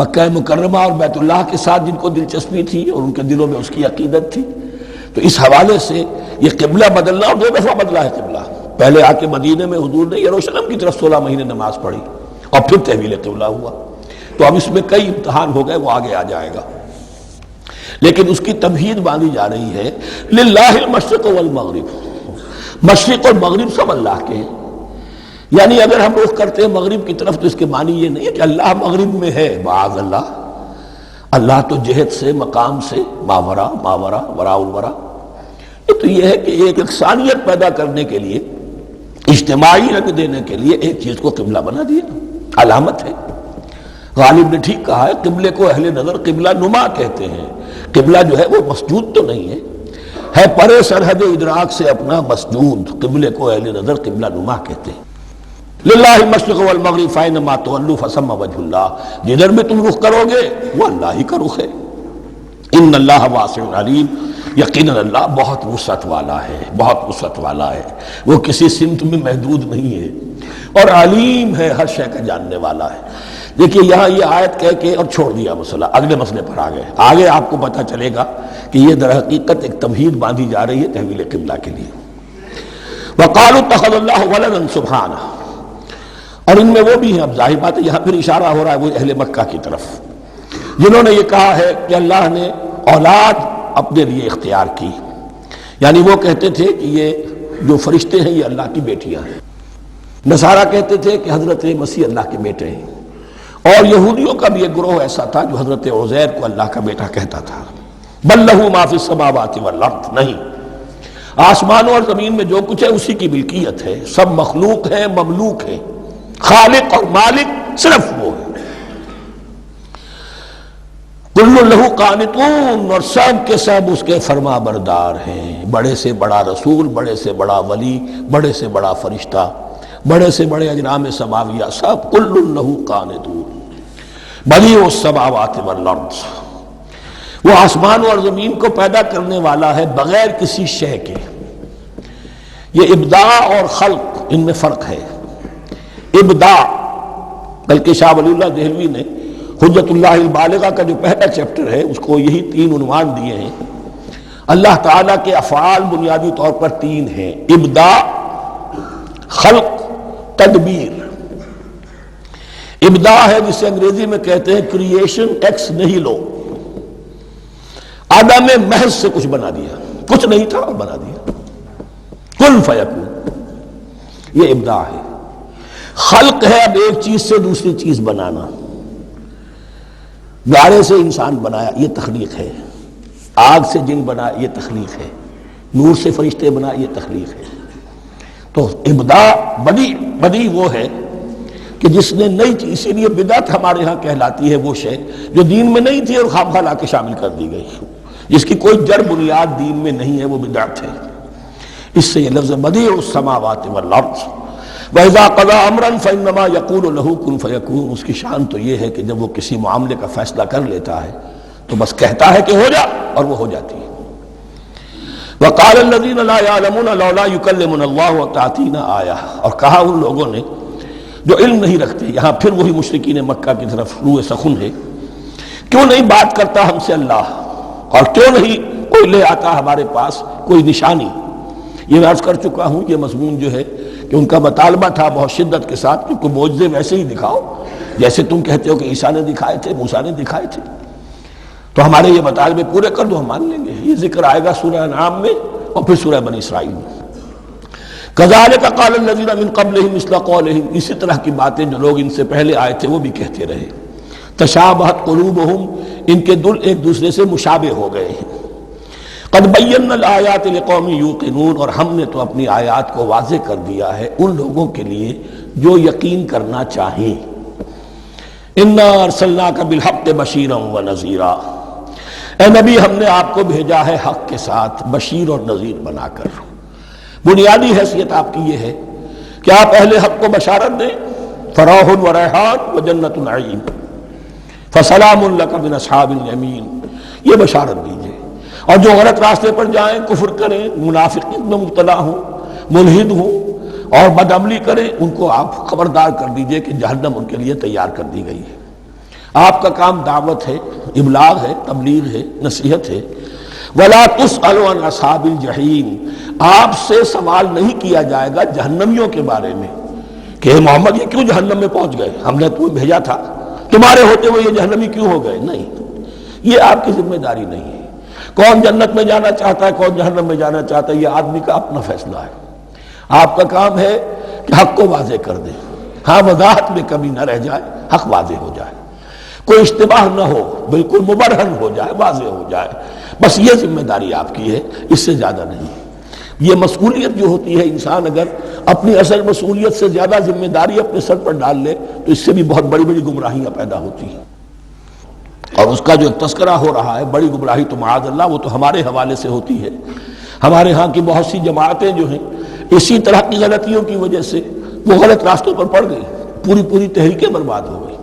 مکہ مکرمہ اور بیت اللہ کے ساتھ جن کو دلچسپی تھی اور ان کے دلوں میں اس کی عقیدت تھی، تو اس حوالے سے یہ قبلہ بدلنا، اور 2 دفعہ بدلا ہے قبلہ۔ پہلے آ کے مدینے میں حضور نے یروشلم کی طرف 16 مہینے نماز پڑھی اور پھر تحویل قبلہ ہوا، تو اب اس میں کئی امتحان ہو گئے، وہ آگے آ جائے گا، لیکن اس کی تمہید باندھی جا رہی ہے۔ للہ المشرق والمغرب، مشرق اور مغرب سب اللہ کے ہیں، یعنی اگر ہم رخ کرتے ہیں مغرب کی طرف تو اس کے معنی یہ نہیں ہے کہ اللہ مغرب میں ہے، معاذ اللہ، اللہ تو جہت سے، مقام سے، ماورا وراء الورا۔ تو یہ ہے کہ ایک یکسانیت پیدا کرنے کے لیے، اجتماعی رنگ دینے کے لیے ایک چیز کو قبلہ بنا دیا، علامت ہے۔ غالب نے ٹھیک کہا ہے، قبلے کو اہل نظر قبلہ نما کہتے ہیں۔ قبلہ جو ہے وہ مسجود تو نہیں ہے پرے سرحد ادراک سے اپنا مسجود، قبلے کو اہل نظر قبلہ نما کہتے ہیں۔ للہ المشرق والمغرب فینما تولوا فثم وجہ اللہ، جدھر بھی تم رخ کرو گے وہ اللہ ہی کا رخ ہے۔ ان اللہ واسع علیم، یقیناً اللہ بہت وسعت والا ہے، بہت وسعت والا ہے، وہ کسی سمت میں محدود نہیں ہے، اور علیم ہے، ہر شے کا جاننے والا ہے۔ دیکھیے یہاں یہ آیت کہہ کے اور چھوڑ دیا مسئلہ، اگلے مسئلے پر آ گئے۔ آگے آپ کو پتہ چلے گا کہ یہ در حقیقت ایک تمہید باندھی جا رہی ہے تحویل قبلہ کے لیے۔ وقالوا اتخذ اللہ ولدا سبحانہ، اور ان میں وہ بھی ہیں، اب ظاہر بات ہے یہاں پھر اشارہ ہو رہا ہے وہ اہل مکہ کی طرف، جنہوں نے یہ کہا ہے کہ اللہ نے اولاد اپنے لیے اختیار کی، یعنی وہ کہتے تھے کہ یہ جو فرشتے ہیں یہ اللہ کی بیٹیاں ہیں، نصارہ کہتے تھے کہ حضرت مسیح اللہ کے بیٹے ہیں، اور یہودیوں کا بھی ایک گروہ ایسا تھا جو حضرت عزیر کو اللہ کا بیٹا کہتا تھا۔ بل لہ ما فی السماوات والارض، نہیں، آسمانوں اور زمین میں جو کچھ ہے اسی کی ملکیت ہے، سب مخلوق ہیں، مملوک ہیں، خالق اور مالک صرف وہ ہے۔ کل لہ قانتون، اور سب کے سب اس کے فرما بردار ہیں، بڑے سے بڑا رسول، بڑے سے بڑا ولی، بڑے سے بڑا فرشتہ، بڑے سے بڑے اجرام سماویہ، سب کل لہ قانتون۔ بدیع السماوات والارض، وہ آسمان اور زمین کو پیدا کرنے والا ہے بغیر کسی شے کے۔ یہ ابداع اور خلق، ان میں فرق ہے۔ ابداع، بلکہ شاہ ولی اللہ دہلوی نے حجت اللہ البالغہ کا جو پہلا چیپٹر ہے اس کو یہی 3 عنوان دیے ہیں۔ اللہ تعالیٰ کے افعال بنیادی طور پر 3 ہیں، ابداع، خلق، تدبیر۔ ابداع ہے جسے انگریزی میں کہتے ہیں کریشن ایکس نیہیلو، عدم محض سے کچھ بنا دیا، کچھ نہیں تھا اور بنا دیا، کن فیکون، یہ ابداع ہے۔ خلق ہے اب ایک چیز سے دوسری چیز بنانا، گارے سے انسان بنایا، یہ تخلیق ہے، آگ سے جن بنایا، یہ تخلیق ہے، نور سے فرشتے بنایا، یہ تخلیق ہے۔ تو ابداع بدیع وہ ہے کہ جس نے نئی چیز، اسی لیے بدعت ہمارے ہاں کہلاتی ہے وہ شے جو دین میں نہیں تھی اور خواہ لا کے شامل کر دی گئی، جس کی کوئی جڑ بنیاد دین میں نہیں ہے، وہ بدعت ہے۔ اس سے یہ لفظ بدیع السماوات والارض، وَإِذَا قَضَىٰ أَمْرًا فَإِنَّمَا يَقُولُ لَهُ كُن فَيَكُونُ، اس کی شان تو یہ ہے کہ جب وہ کسی معاملے کا فیصلہ کر لیتا ہے تو بس کہتا ہے کہ ہو جا، اور وہ ہو جاتی ہے۔ وَقَالَ الَّذِينَ لَا يَعْلَمُونَ لَوْلَا يُكَلِّمُنَا اللَّهُ وَتَأْتِينَا آیَةٌ، اور کہا ان لوگوں نے جو علم نہیں رکھتے، یہاں پھر وہی مشرکین مکہ کی طرف روح سخن ہے، کیوں نہیں بات کرتا ہم سے اللہ، اور کیوں نہیں کوئی لے آتا ہمارے پاس کوئی نشانی۔ یہ میں عرض کر چکا ہوں، یہ مضمون جو ہے کہ ان کا مطالبہ تھا بہت شدت کے ساتھ کہ کوئی معجزے ویسے ہی دکھاؤ جیسے تم کہتے ہو کہ عیسیٰ نے دکھائے تھے، موسیٰ نے دکھائے تھے، تو ہمارے یہ مطالبے پورے کر دو، ہم مان لیں گے۔ یہ ذکر آئے گا سورہ انعام میں اور پھر سورہ بنی اسرائیل میں۔ كَذَلِكَ قَالَ الَّذِينَ مِن قَبْلِهِمْ مِثْلَ قَوْلِهِمْ، اسی طرح کی باتیں جو لوگ ان سے پہلے آئے تھے وہ بھی کہتے رہے۔ تشابہت قلوبہم، ان کے دل ایک دوسرے سے مشابہ ہو گئے ہیں۔ قد بینا الآیات لقوم یوقنون، اور ہم نے تو اپنی آیات کو واضح کر دیا ہے ان لوگوں کے لیے جو یقین کرنا چاہیں۔ انا ارسلناک بالحق بشیرا ونذیرا، اے نبی ہم نے آپ کو بھیجا ہے حق کے ساتھ بشیر اور نذیر بنا کر۔ بنیادی حیثیت آپ کی یہ ہے کہ آپ اہل حق کو بشارت دیں، فراح و ریحان و جنت نعیم، فسلام لک من اصحاب الیمین، یہ بشارت دیجیے۔ اور جو غلط راستے پر جائیں، کفر کریں، منافقت میں مبتلا ہوں، ملحد ہوں اور بدعملی کریں، ان کو آپ خبردار کر دیجئے کہ جہنم ان کے لیے تیار کر دی گئی ہے۔ آپ کا کام دعوت ہے، ابلاغ ہے، تبلیغ ہے، نصیحت ہے۔ وَلَا تُسْأَلُ عَنْ أَصْحَابِ الْجَحِيمِ، آپ سے سوال نہیں کیا جائے گا جہنمیوں کے بارے میں کہ محمد یہ کیوں جہنم میں پہنچ گئے، ہم نے تمہیں بھیجا تھا، تمہارے ہوتے ہوئے یہ جہنمی کیوں ہو گئے؟ نہیں، یہ آپ کی ذمہ داری نہیں ہے۔ کون جنت میں جانا چاہتا ہے، کون جہنم میں جانا چاہتا ہے، یہ آدمی کا اپنا فیصلہ ہے۔ آپ کا کام ہے کہ حق کو واضح کر دیں، ہاں وضاحت میں کمی نہ رہ جائے، حق واضح ہو جائے، کوئی اشتباہ نہ ہو، بالکل مبرہن ہو جائے، واضح ہو جائے، بس یہ ذمہ داری آپ کی ہے، اس سے زیادہ نہیں۔ یہ مسئولیت جو ہوتی ہے، انسان اگر اپنی اصل مسئولیت سے زیادہ ذمہ داری اپنے سر پر ڈال لے تو اس سے بھی بہت بڑی بڑی گمراہیاں پیدا ہوتی ہیں۔ اور اس کا جو تذکرہ ہو رہا ہے بڑی گمراہی تو معاذ اللہ وہ تو ہمارے حوالے سے ہوتی ہے۔ ہمارے ہاں کی بہت سی جماعتیں جو ہیں اسی طرح کی غلطیوں کی وجہ سے وہ غلط راستوں پر پڑ گئی، پوری تحریکیں برباد ہو گئی۔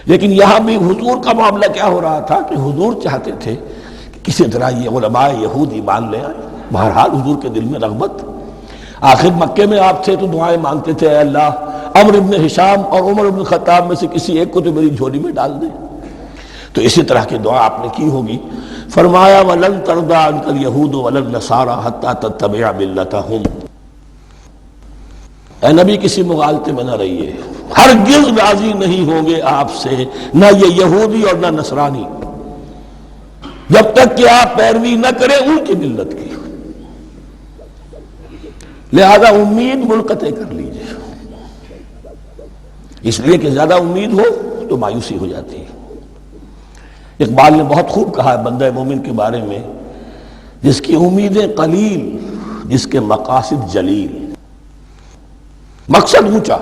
لیکن یہاں بھی حضور کا معاملہ کیا ہو رہا تھا کہ حضور چاہتے تھے کہ کسی طرح یہ علماء یہود ایمان لے آئے۔ بہرحال حضور کے دل میں رغبت، آخر مکے میں آپ تھے تو دعائیں مانگتے تھے، اے اللہ عمرو بن ہشام اور عمر بن خطاب میں سے کسی ایک کو تو میری جھولی میں ڈال دے۔ تو اسی طرح کی دعا آپ نے کی ہوگی۔ فرمایا وَلَن تَرْضَىٰ عَنْكَ الْيَهُودُ وَلَا النَّصَارَىٰ حَتَّىٰ تَتَّبِعَ مِلَّتَهُمْ۔ اے نبی کسی مغالطے میں نہ رہیے، ہرگز راضی نہیں ہوں گے آپ سے نہ یہ یہودی اور نہ نصرانی جب تک کہ آپ پیروی نہ کریں ان کی ملت کی۔ لہذا امید منقطع کر لیجیے، اس لیے کہ زیادہ امید ہو تو مایوسی ہو جاتی ہے۔ اقبال نے بہت خوب کہا ہے بندہ مومن کے بارے میں، جس کی امیدیں قلیل جس کے مقاصد جلیل۔ مقصد اونچا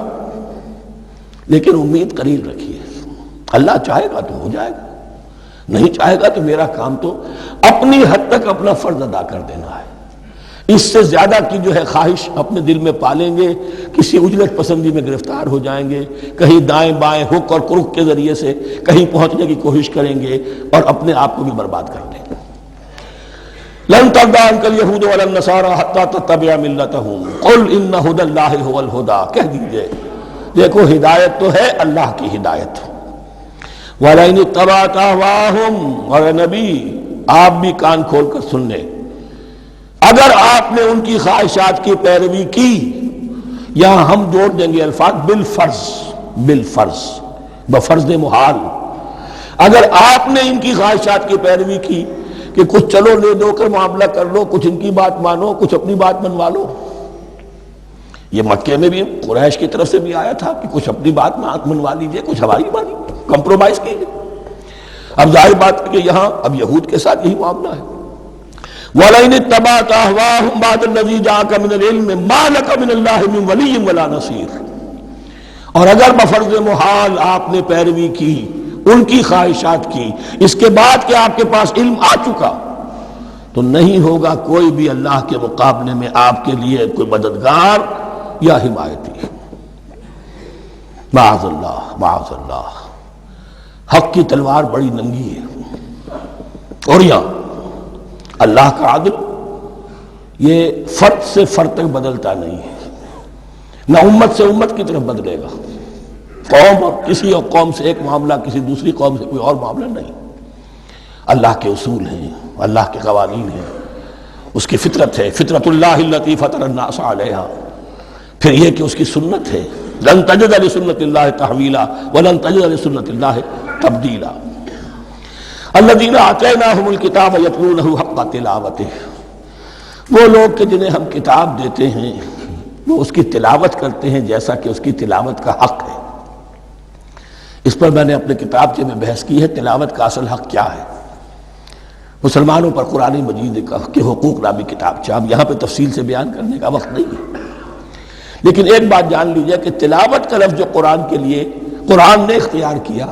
لیکن امید قلیل رکھیے، اللہ چاہے گا تو ہو جائے گا، نہیں چاہے گا تو میرا کام تو اپنی حد تک اپنا فرض ادا کر دینا ہے۔ اس سے زیادہ کی جو ہے خواہش اپنے دل میں پالیں گے، کسی اجرت پسندی میں گرفتار ہو جائیں گے، کہیں دائیں بائیں ہک اور کرک کے ذریعے سے کہیں پہنچنے کی کوشش کریں گے اور اپنے آپ کو بھی برباد کر دیں گے۔ لن ترضى عنك اليهود ولا النصارى حتى تتبع ملتهم قل ان هدى الله هو الهدى، کہہ دیجئے دیکھو ہدایت تو ہے اللہ کی ہدایت۔ وَلَئِنِ اتَّبَعْتَ أَهْوَاءَهُمْ، اور نبی آپ بھی کان کھول کر سن لیں، اگر آپ نے ان کی خواہشات کی پیروی کی، یہاں ہم جوڑ دیں گے الفاظ بالفرض بفرض محال، اگر آپ نے ان کی خواہشات کی پیروی کی کہ کچھ چلو لے دو کر معاملہ کر لو، کچھ ان کی بات مانو، کچھ اپنی بات منوا لو۔ یہ مکے میں بھی قریش کی طرف سے بھی آیا تھا کہ کچھ اپنی بات منوا لیجئے، کچھ ہماری مانی، کمپرومائز کیجئے۔ اب ظاہر بات ہے کہ یہاں اب یہود کے ساتھ یہی معاملہ ہے۔ وَلَئِنِ اتَّبَعْتَ أَهْوَاءَهُمْ بَعْدَ الَّذِي جَاءَكَ مِنَ الْعِلْمِ مَا لَكَ مِنَ اللَّهِ مِنْ وَلِيٍّ وَلَا نَصِيرٍ، اور اگر بفرض محال آپ نے پیروی کی ان کی خواہشات کی، اس کے بعد کہ آپ کے پاس علم آ چکا، تو نہیں ہوگا کوئی بھی اللہ کے مقابلے میں آپ کے لیے کوئی مددگار یا حمایتی۔ معاذ اللہ معاذ اللہ، حق کی تلوار بڑی ننگی ہے۔ اور یہاں اللہ کا عدل یہ فرد سے فرد تک بدلتا نہیں ہے، نہ امت سے امت کی طرف بدلے گا۔ قوم اور کسی اور قوم سے ایک معاملہ، کسی دوسری قوم سے کوئی اور معاملہ نہیں۔ اللہ کے اصول ہیں، اللہ کے قوانین ہیں، اس کی فطرت ہے، فطرت اللہ التی فطر الناس علیہا۔ پھر یہ کہ اس کی سنت ہے، لن تجد لسنت اللہ تحویلا ولن تجد لسنت اللہ تبدیلا۔ الذین آتیناہم الکتاب یتلونہ حق تلاوتہ، وہ لوگ کہ جنہیں ہم کتاب دیتے ہیں وہ اس کی تلاوت کرتے ہیں جیسا کہ اس کی تلاوت کا حق ہے۔ اس پر میں نے اپنے کتابچے میں بحث کی ہے، تلاوت کا اصل حق کیا ہے۔ مسلمانوں پر قرآن مجید کے حقوق نامی کتابچہ، اب یہاں پہ تفصیل سے بیان کرنے کا وقت نہیں ہے، لیکن ایک بات جان لیجئے کہ تلاوت کا لفظ جو قرآن کے لیے قرآن نے اختیار کیا،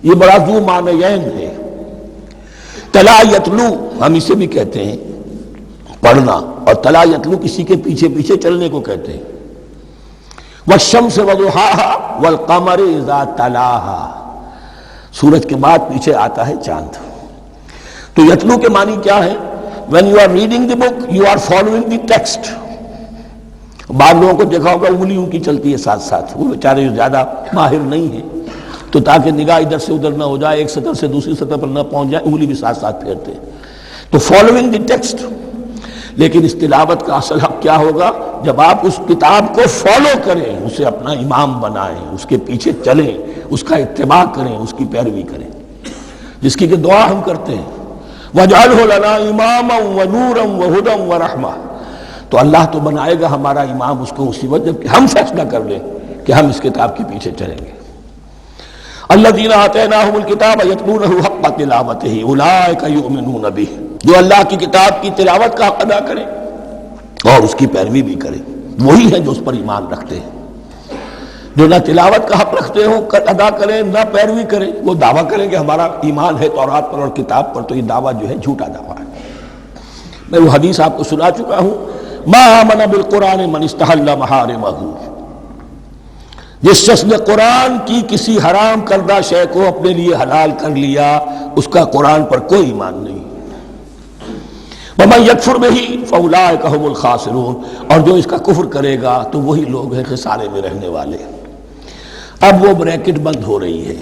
یہ بڑا ذو معنیین ہے۔ تلا یتلو ہم اسے بھی کہتے ہیں پڑھنا، اور تلا یتلو کسی کے پیچھے پیچھے چلنے کو کہتے ہیں۔ والشمس وضحاها والقمر اذا تلاها، سورج کے بعد پیچھے آتا ہے چاند۔ تو یتلو کے معنی کیا ہے؟ when you are reading the book you are following the text۔ بعض لوگوں کو دیکھا ہوگا انگلی ان کی چلتی ہے ساتھ ساتھ، وہ بیچارے جو زیادہ ماہر نہیں ہیں تو تاکہ نگاہ ادھر سے ادھر نہ ہو جائے، ایک سطر سے دوسری سطر پر نہ پہنچ جائے، انگلی بھی ساتھ ساتھ پھیرتے ہیں، تو فالوئنگ دی ٹیکسٹ۔ لیکن اس تلاوت کا اصل حق کیا ہوگا؟ جب آپ اس کتاب کو فالو کریں، اسے اپنا امام بنائیں، اس کے پیچھے چلیں، اس کا اتباع کریں، اس کی پیروی کریں، جس کی کہ دعا ہم کرتے ہیں وَاجْعَلْهُ لَنَا إِمَامًا وَنُورًا وَهُدًى وَرَحْمَةً، تو اللہ تو بنائے گا ہمارا امام اس کو اسی وقت جب کہ ہم فیصلہ کر لیں کہ ہم اس کتاب کے پیچھے چلیں گے۔ الذین آتیناہم الکتاب یتلونہ حق تلاوتہ اولئک یؤمنون بہ، جو اللہ کی کتاب کی تلاوت کا حق ادا کریں اور اس کی پیروی بھی کریں، وہی ہیں جو اس پر ایمان رکھتے ہیں۔ جو نہ تلاوت کا حق رکھتے ہوں ادا کریں، نہ پیروی کریں، وہ دعویٰ کریں کہ ہمارا ایمان ہے تورات پر اور کتاب پر، تو یہ دعویٰ جو ہے جھوٹا دعویٰ ہے۔ میں وہ حدیث آپ کو سنا چکا ہوں، ما آمن بالقرآن من استحل محارمہ، جس شخص نے قرآن کی کسی حرام کردہ شے کو اپنے لیے حلال کر لیا اس کا قرآن پر کوئی ایمان نہیں۔ وَمَن يَكْفُرْ بِهِ فَأُولَٰئِكَ هُمُ الْخَاسِرُونَ، اور جو اس کا کفر کرے گا تو وہی لوگ ہیں خسارے میں رہنے والے۔ اب وہ بریکٹ بند ہو رہی ہے،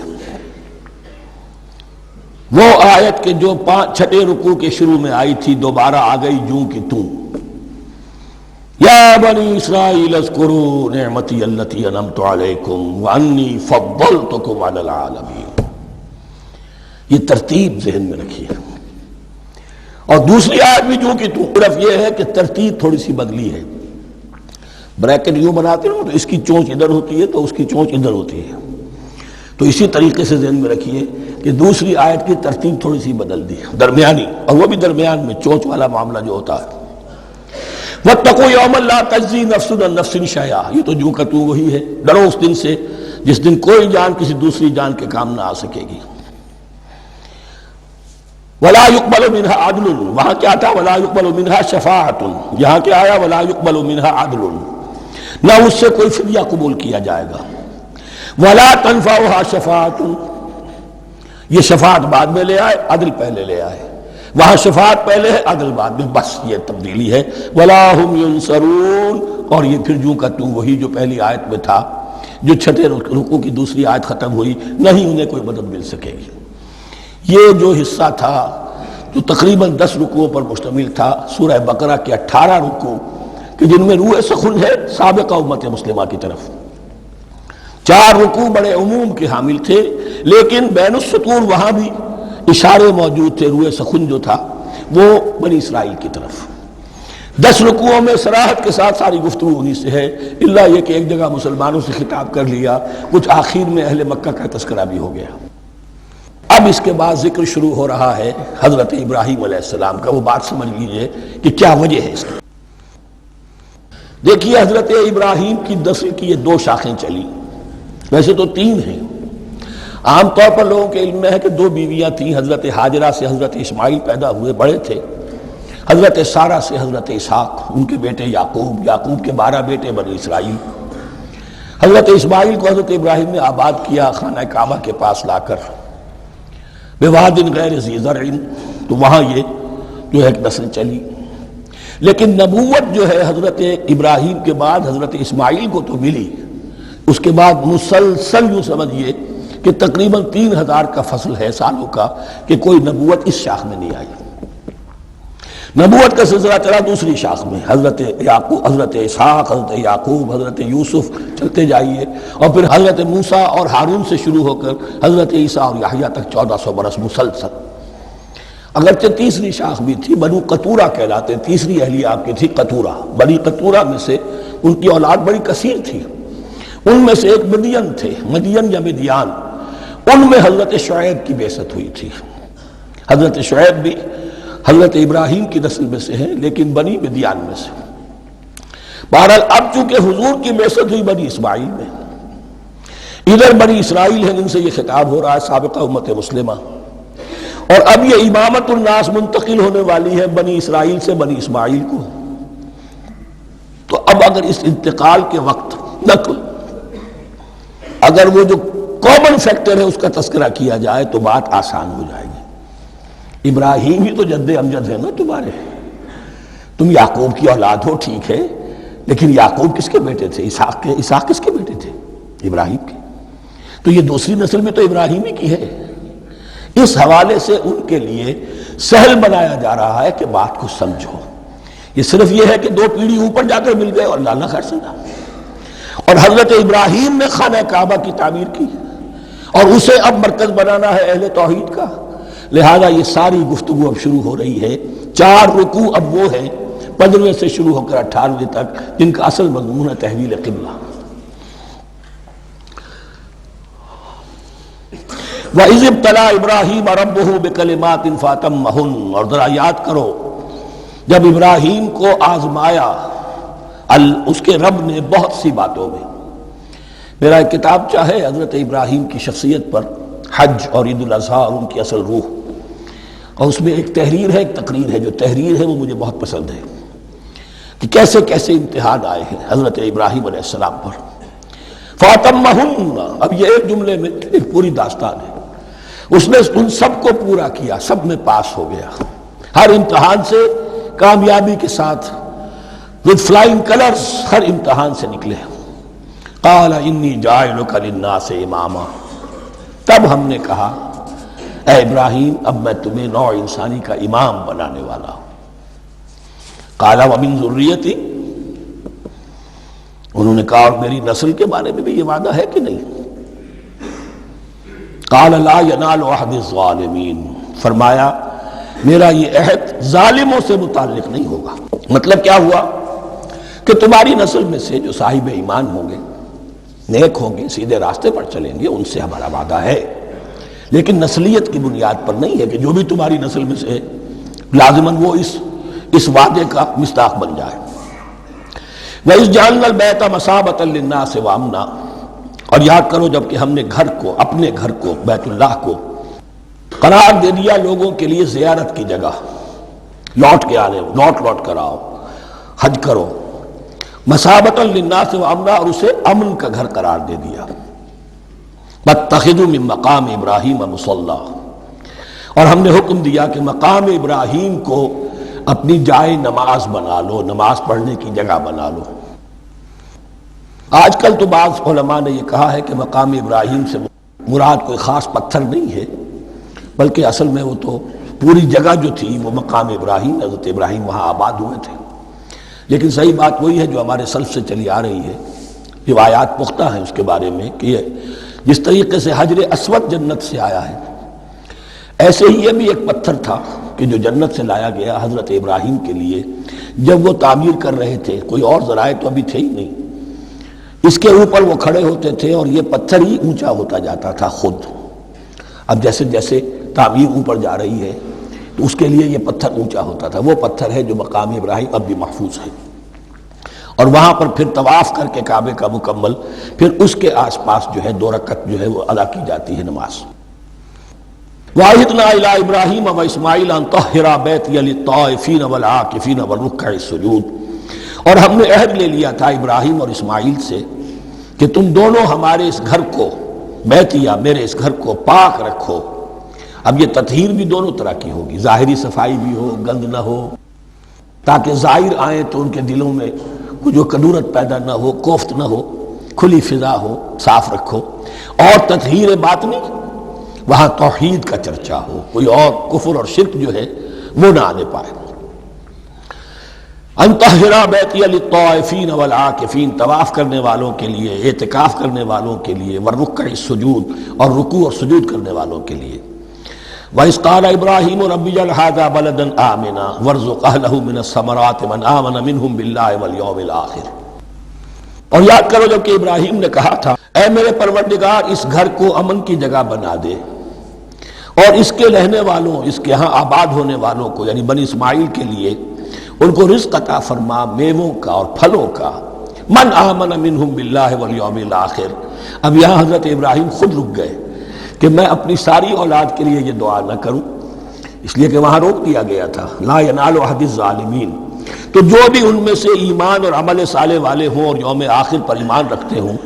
وہ آیت کے جو چھٹے رکوع کے شروع میں آئی تھی دوبارہ آ گئی جوں کی توں۔ یا بنی اسرائیل اذکروا نعمتی التی انعمت علیکم وانی فضلتکم علی العالمین۔ یہ ترتیب ذہن میں رکھیے، اور دوسری آیت بھی جو کہ صرف یہ ہے کہ ترتیب تھوڑی سی بدلی ہے۔ بریکٹ یوں بناتے ہو تو اس کی چونچ ادھر ہوتی ہے تو اس کی چونچ ادھر ہوتی ہے، تو اسی طریقے سے ذہن میں رکھیے کہ دوسری آیت کی ترتیب تھوڑی سی بدل دی درمیانی، اور وہ بھی درمیان میں چونچ والا معاملہ جو ہوتا ہے۔ وَاتَّقُوا يَوْمًا لَا تَجْزِي نَفْسٌ عَن نَفْسٍ شَيْئًا، یہ تو جو کا تو وہی ہے، ڈرو اس دن سے جس دن کوئی جان کسی دوسری جان کے کام نہ آ سکے گی۔ وَلَا يُقْبَلُ مِنْهَا عَدْلٌ، وہاں کیا تھا وَلَا يُقْبَلُ مِنْهَا شَفَاعَةٌ، یہاں کیا آیا وَلَا يُقْبَلُ مِنْهَا عَدْلٌ، نہ اس سے کوئی فدیہ قبول کیا جائے گا۔ وَلَا تَنفَعُهَا شَفَاعَةٌ، یہ شفاعت بعد میں لے آئے، عدل پہلے لے آئے، وہاں شفاعت پہلے ہے عدل بعد میں، بس یہ تبدیلی ہے۔ وَلَا هُمْ يُنصَرُونَ، اور یہ پھر جو کا تو وہی جو پہلی آیت میں تھا، جو چھٹے رکوع کی دوسری آیت ختم ہوئی، نہیں انہیں کوئی مدد مل سکے گی۔ یہ جو حصہ تھا جو تقریباً 10 رکوعوں پر مشتمل تھا، سورہ بقرہ کے 18 رکوع کہ جن میں روح سخن ہے سابقہ امت مسلمہ کی طرف، 4 رکوع بڑے عموم کے حامل تھے، لیکن بین السطور وہاں بھی اشارے موجود تھے، روح سخن جو تھا وہ بنی اسرائیل کی طرف۔ 10 رکوعوں میں صراحت کے ساتھ ساری گفتگو انہی سے ہے، الا یہ کہ ایک جگہ مسلمانوں سے خطاب کر لیا، کچھ آخر میں اہل مکہ کا تذکرہ بھی ہو گیا۔ اب اس کے بعد ذکر شروع ہو رہا ہے حضرت ابراہیم علیہ السلام کا۔ وہ بات سمجھ لیجئے کہ کیا وجہ ہے اس کی۔ دیکھیے حضرت ابراہیم کی نسل کی یہ 2 شاخیں چلی، ویسے تو 3 ہیں، عام طور پر لوگوں کے علم میں ہے کہ 2 بیویاں تھیں، حضرت ہاجرہ سے حضرت اسماعیل پیدا ہوئے، بڑے تھے، حضرت سارہ سے حضرت اسحاق، ان کے بیٹے یعقوب، یعقوب کے 12 بیٹے بنی اسرائیل۔ حضرت اسماعیل کو حضرت ابراہیم نے آباد کیا خانہ کعبہ کے پاس لا کر، بواد غیر ذی زرع، تو وہاں یہ جو ہے ایک نسل چلی۔ لیکن نبوت جو ہے حضرت ابراہیم کے بعد حضرت اسماعیل کو تو ملی، اس کے بعد مسلسل یوں سمجھیے کہ تقریباً 3000 کا فصل ہے سالوں کا کہ کوئی نبوت اس شاخ میں نہیں آئی۔ نبوت کا سلسلہ چلا دوسری شاخ میں، حضرت یعقوب، حضرت اسحاق، حضرت یعقوب، حضرت یوسف، چلتے جائیے، اور پھر حضرت موسیٰ اور ہارون سے شروع ہو کر حضرت عیسیٰ اور یحییٰ تک 1400 برس مسلسل۔ اگرچہ تیسری شاخ بھی تھی، بنو قطورہ کہلاتے، تیسری اہلیہ آپ کی تھی قطورہ، بنی قطورہ میں سے ان کی اولاد بڑی کثیر تھی، ان میں سے ایک مدین تھے، مدین یا مدیان، ان میں حضرت شعیب کی بعثت ہوئی تھی۔ حضرت شعیب بھی حضرت ابراہیم کی نسل میں سے ہیں، لیکن بنی مدیان میں سے۔ بہرحال اب چونکہ حضور کی بعثت ہوئی بنی اسماعیل میں، ادھر بنی اسرائیل ہیں جن سے یہ خطاب ہو رہا ہے سابقہ امت مسلمہ، اور اب یہ امامت الناس منتقل ہونے والی ہے بنی اسرائیل سے بنی اسماعیل کو۔ تو اب اگر اس انتقال کے وقت نقل، اگر وہ جو کامن فیکٹر ہے اس کا تذکرہ کیا جائے تو بات آسان ہو جائے گی۔ ابراہیم ہی تو جد امجد ہے نا تمہارے، تم یعقوب کی اولاد ہو ٹھیک ہے، لیکن یعقوب کس کے بیٹے تھے؟ اسحاق کے۔ اسحاق کس کے بیٹے تھے؟ ابراہیم کے۔ تو یہ دوسری نسل میں تو ابراہیم ہی کی ہے۔ اس حوالے سے ان کے لیے سہل بنایا جا رہا ہے کہ بات کو سمجھو، یہ صرف یہ ہے کہ 2 پیڑھی اوپر جا کر مل گئے اور لانا خیر سنا۔ اور حضرت ابراہیم نے خانہ کعبہ کی تعمیر کی اور اسے اب مرکز بنانا ہے اہل توحید کا، لہذا یہ ساری گفتگو اب شروع ہو رہی ہے۔ 4 رکوع اب وہ ہیں 15ویں سے شروع ہو کر 18ویں تک جن کا اصل مضمون ہے تحویل قبلہ۔ وَإِذِ ابْتَلَىٰ إِبْرَاهِيمَ رَبُّهُ بِكَلِمَاتٍ فَأَتَمَّهُنَّ، اور ذرا یاد کرو جب ابراہیم کو آزمایا اس کے رب نے بہت سی باتوں میں۔ میرا ایک کتاب چاہے حضرت ابراہیم کی شخصیت پر، حج اور عید الاضحیٰ اور ان کی اصل روح، اور اس میں ایک تحریر ہے، ایک تقریر ہے، جو تحریر ہے وہ مجھے بہت پسند ہے کہ کیسے کیسے امتحان آئے ہیں حضرت ابراہیم علیہ السلام پر۔ فَأَتَمَّهُنَّ، اب یہ ایک جملے میں ایک پوری داستان ہے. اس نے ان سب کو پورا کیا، سب میں پاس ہو گیا، ہر امتحان سے کامیابی کے ساتھ with flying colors ہر امتحان سے نکلے. قال انی جاعلک للناس اماما، تب ہم نے کہا اے ابراہیم اب میں تمہیں نوع انسانی کا امام بنانے والا ہوں. قال ومن ذریتی، انہوں نے کہا اور میری نسل کے بارے میں بھی یہ وعدہ ہے کہ نہیں؟ قال لا ینال عہد الظالمین، فرمایا میرا یہ عہد ظالموں سے متعلق نہیں ہوگا. مطلب کیا ہوا کہ تمہاری نسل میں سے جو صاحب ایمان ہوں گے، نیک ہوں گے، سیدھے راستے پر چلیں گے، ان سے ہمارا وعدہ ہے، لیکن نسلیت کی بنیاد پر نہیں ہے کہ جو بھی تمہاری نسل میں سے لازماً وہ اس وعدے کا مصداق بن جائے. وَإِذْ جَعَلْنَا الْبَيْتَ مَثَابَةً لِلنَّاسِ وَأَمْنًا، اور یاد کرو جب کہ ہم نے گھر کو، اپنے گھر کو، بیت اللہ کو قرار دے دیا لوگوں کے لیے زیارت کی جگہ، لوٹ کے آنے، لوٹ کر آؤ، حج کرو. مَثَابَةً لِلنَّاسِ وَأَمْنًا، اور اسے امن کا گھر قرار دے دیا. وَاتَّخِذُوا مِن مَقَامِ إِبْرَاهِيمَ مُصَلًّى، اور ہم نے حکم دیا کہ مقام ابراہیم کو اپنی جائے نماز بنا لو، نماز پڑھنے کی جگہ بنا لو. آج کل تو بعض علماء نے یہ کہا ہے کہ مقام ابراہیم سے مراد کوئی خاص پتھر نہیں ہے، بلکہ اصل میں وہ تو پوری جگہ جو تھی وہ مقام ابراہیم، حضرت ابراہیم وہاں آباد ہوئے تھے. لیکن صحیح بات وہی ہے جو ہمارے سلف سے چلی آ رہی ہے، روایات پختہ ہیں اس کے بارے میں کہ یہ جس طریقے سے حجر اسود جنت سے آیا ہے، ایسے ہی یہ بھی ایک پتھر تھا کہ جو جنت سے لایا گیا حضرت ابراہیم کے لیے جب وہ تعمیر کر رہے تھے. کوئی اور ذرائع تو ابھی تھے ہی نہیں، اس کے اوپر وہ کھڑے ہوتے تھے اور یہ پتھر ہی اونچا ہوتا جاتا تھا خود. اب جیسے جیسے تعمیر اوپر جا رہی ہے تو اس کے لیے یہ پتھر اونچا ہوتا تھا. وہ پتھر ہے جو مقام ابراہیم اب بھی محفوظ ہے، اور وہاں پر پھر طواف کر کے کعبے کا مکمل، پھر اس کے آس پاس جو ہے 2 رکعت جو ہے وہ ادا کی جاتی ہے نماز. وَعَهِدْنَا إِلَىٰ إِبْرَاهِيمَ وَإِسْمَاعِيلَ أَن طَهِّرَا بَيْتِيَ لِلطَّائِفِينَ وَالْعَاكِفِينَ وَالرُّكَّعِ السُّجُودِ، اور ہم نے عہد لے لیا تھا ابراہیم اور اسماعیل سے کہ تم دونوں ہمارے اس گھر کو، بیتیا میرے اس گھر کو پاک رکھو. اب یہ تطہیر بھی دونوں طرح کی ہوگی، ظاہری صفائی بھی ہو، گند نہ ہو، تاکہ زائر آئیں تو ان کے دلوں میں کوئی جو کدورت پیدا نہ ہو، کوفت نہ ہو، کھلی فضا ہو، صاف رکھو. اور تطہیر باطنی، وہاں توحید کا چرچا ہو، کوئی اور کفر اور شرک جو ہے وہ نہ آنے پائے. ان طہرا بیتی للطائفین والعاکفین، طواف کرنے والوں کے لیے، اعتکاف کرنے والوں کے لیے، والرکع السجود، اور رکوع اور سجود کرنے والوں کے لیے. وَإِذْ قَالَ إِبْرَاهِيمُ رَبِّ اجْعَلْ هَٰذَا بَلَدًا آمِنًا وَارْزُقْ أَهْلَهُ مِنَ الثَّمَرَاتِ مَنْ آمَنَ مِنْهُمْ بِاللَّهِ وَالْيَوْمِ الْآخِرِ. اور یاد کرو جب کہ ابراہیم نے کہا تھا اے میرے پروردگار اس گھر کو امن کی جگہ بنا دے، اور اس کے رہنے والوں، اس کے ہاں آباد ہونے والوں کو یعنی بنی اسماعیل کے لیے ان کو رزق عطا فرما، میووں کا اور پھلوں کا. من آمن منہم باللہ والیوم الآخر. اب یہاں حضرت ابراہیم خود رک گئے کہ میں اپنی ساری اولاد کے لیے یہ دعا نہ کروں، اس لیے کہ وہاں روک دیا گیا تھا لا ینال عہد الظالمین. تو جو بھی ان میں سے ایمان اور عمل صالح والے ہوں اور یوم آخر پر ایمان رکھتے ہوں،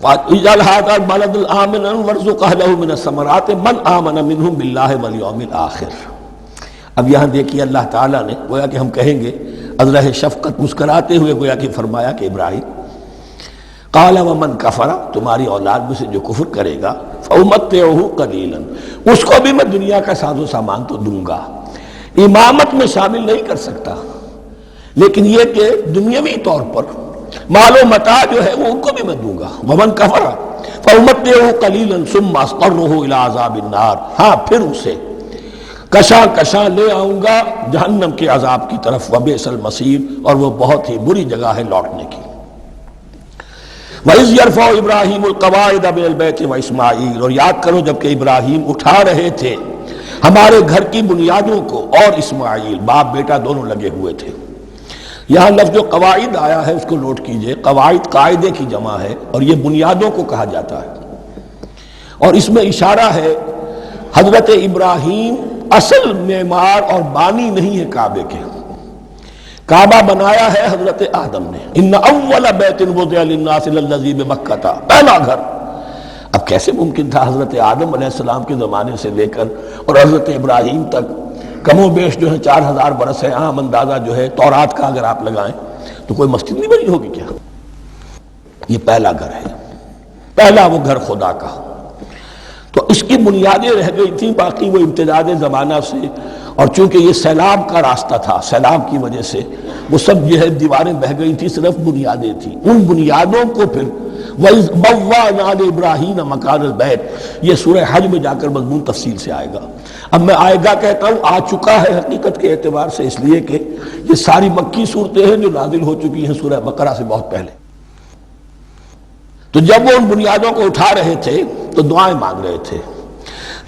اجعل هذا البلد آمنا وارزق اهله من الثمرات من آمن منهم بالله واليوم الآخر. اب یہاں دیکھیے اللہ تعالیٰ نے گویا کہ ہم کہیں گے ازرہ شفقت مسکراتے ہوئے گویا کہ فرمایا کہ ابراہیم قال ومن کفر، تمہاری اولاد میں سے جو کفر کرے گا فأمتعه قلیلا، اس کو بھی میں دنیا کا ساز و سامان تو دوں گا، امامت میں شامل نہیں کر سکتا، لیکن یہ کہ دنیاوی طور پر مال و متاع جو ہے وہ ان کو بھی میں دوں گا. ومن کفر فأمتعه قلیلا ثم اضطره الى عذاب النار، ہاں پھر اسے کشاں کشاں لے آؤں گا جہنم کے عذاب کی طرف. وبئس المصیر، اور وہ بہت ہی بری جگہ ہے لوٹنے کی. وَإِذْ يَرْفَعُ إِبْرَاهِيمُ الْقَوَاعِدَ مِنَ الْبَيْتِ وَإِسْمَاعِيلُ، اور یاد کرو جب کہ ابراہیم اٹھا رہے تھے ہمارے گھر کی بنیادوں کو، اور اسماعیل باپ بیٹا دونوں لگے ہوئے تھے. یہاں لفظ جو قواعد آیا ہے اس کو نوٹ کیجئے، قواعد قاعدے کی جمع ہے اور یہ بنیادوں کو کہا جاتا ہے، اور اس میں اشارہ ہے حضرت ابراہیم اصل معمار اور بانی نہیں ہے کعبے کے، کعبہ بنایا ہے حضرت آدم نے. ان اول بیت وضع للناس للذی بمکہ تھا، پہلا گھر. اب کیسے ممکن تھا حضرت آدم علیہ السلام کے زمانے سے لے کر اور حضرت ابراہیم تک کم و بیش جو ہے 4000 برس ہے. عام اندازہ جو ہے تورات کا اگر آپ لگائیں تو کوئی مسجد نہیں بنی ہوگی کیا؟ یہ پہلا گھر ہے، پہلا وہ گھر خدا کا. تو اس کی بنیادیں رہ گئی تھیں، باقی وہ امتداد زمانہ سے، اور چونکہ یہ سیلاب کا راستہ تھا، سیلاب کی وجہ سے وہ سب جو ہے دیواریں بہہ گئی تھی، صرف بنیادیں تھیں. ان بنیادوں کو پھر وَإِذْ بَوَّأْنَا لِإِبْرَاهِيمَ مَكَانَ الْبَيْتِ، یہ سورہ حج میں جا کر مضمون تفصیل سے آئے گا. اب میں آئے گا کہتا ہوں، آ چکا ہے حقیقت کے اعتبار سے، اس لیے کہ یہ ساری مکی صورتیں ہیں جو نازل ہو چکی ہیں سورہ بقرہ سے بہت پہلے. تو جب وہ ان بنیادوں کو اٹھا رہے تھے تو دعائیں مانگ رہے تھے.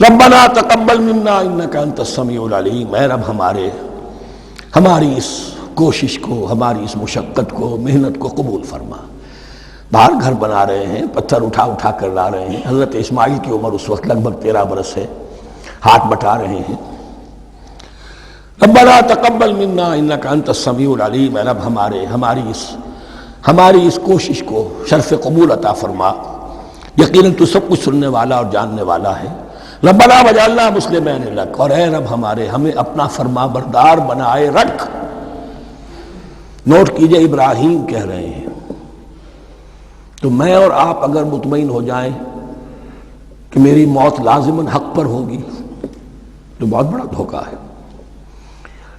ربنا تقبل منا انک انت السمیع العلیم، اے رب ہماری اس کوشش کو، ہماری اس مشقت کو، محنت کو قبول فرما. باہر گھر بنا رہے ہیں، پتھر اٹھا اٹھا کر لا رہے ہیں. حضرت اسماعیل کی عمر اس وقت لگ بھگ 13 برس ہے، ہاتھ بٹا رہے ہیں. ربنا تقبل منا انک انت السمیع العلیم، اے رب ہماری اس کوشش کو شرف قبول عطا فرما، یقیناً تو سب کچھ سننے والا اور جاننے والا ہے. ربنا وجعلنا مسلمین لک، اور اے رب ہمیں اپنا فرما بردار بنائے رکھ. نوٹ کیجئے، ابراہیم کہہ رہے ہیں. تو میں اور آپ اگر مطمئن ہو جائیں کہ میری موت لازماً حق پر ہوگی تو بہت بڑا دھوکہ ہے.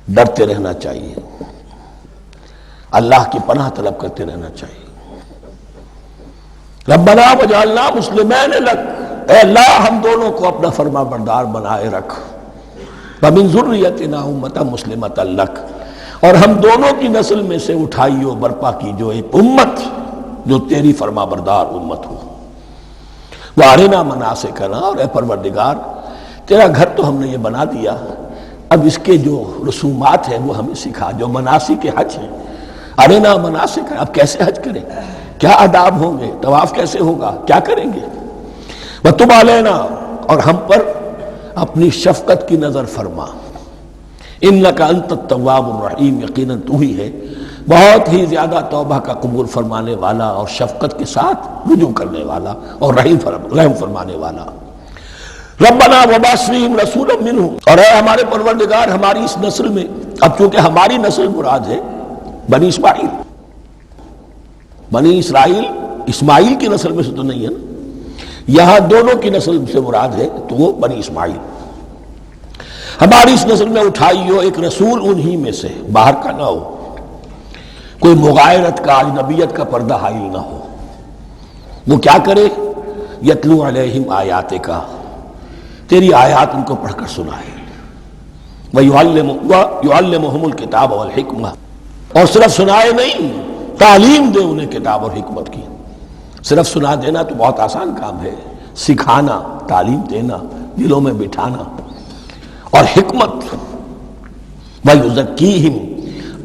ڈرتے رہنا چاہیے، اللہ کی پناہ طلب کرتے رہنا چاہیے. ربنا وجعلنا مسلمین لک، اے اللہ ہم دونوں کو اپنا فرما بردار بنائے رکھ. ومن ذریتنا امۃ مسلمۃ لک، اور ہم دونوں کی نسل میں سے اٹھائیو برپا کی جو ایک امت جو تیری فرما بردار امت ہو. وارنا مناسکنا، اور اے پروردگار تیرا گھر تو ہم نے یہ بنا دیا، اب اس کے جو رسومات ہیں وہ ہمیں سکھا، جو مناسک کے حج ہیں. ارنا مناسک، اب کیسے حج کریں، کیا آداب ہوں گے، طواف کیسے ہوگا، کیا کریں گے. وتب علینا، اور ہم پر اپنی شفقت کی نظر فرما. انک انت التواب الرحیم، یقیناً تو ہی ہے بہت ہی زیادہ توبہ کا قبول فرمانے والا اور شفقت کے ساتھ رجوع کرنے والا اور رحم فرمانے والا. ربنا وبعث فیہم رسولا منہم، اور اے ہمارے پروردگار ہماری اس نسل میں، اب چونکہ ہماری نسل مراد ہے بنی اسماعیل، بنی اسرائیل اسماعیل کی نسل میں سے تو نہیں ہے نا، یہاں دونوں کی نسل سے مراد ہے تو وہ بنی اسماعیل. ہماری اس نسل میں اٹھائی ہو ایک رسول انہی میں سے، باہر کا نہ ہو، کوئی مغایرت کا اجنبیت کا پردہ حائل نہ ہو. وہ کیا کرے، یتلو علیہم آیاتک، تیری آیات ان کو پڑھ کر سنائے. وَيُعَلِّمُهُمُ الْكِتَابَ وَالْحِکْمَةَ، اور صرف سنائے نہیں، تعلیم دے انہیں کتاب اور حکمت کی. صرف سنا دینا تو بہت آسان کام ہے، سکھانا، تعلیم دینا، دلوں میں بٹھانا. اور حکمت، وَيُزَكِّيهِمْ،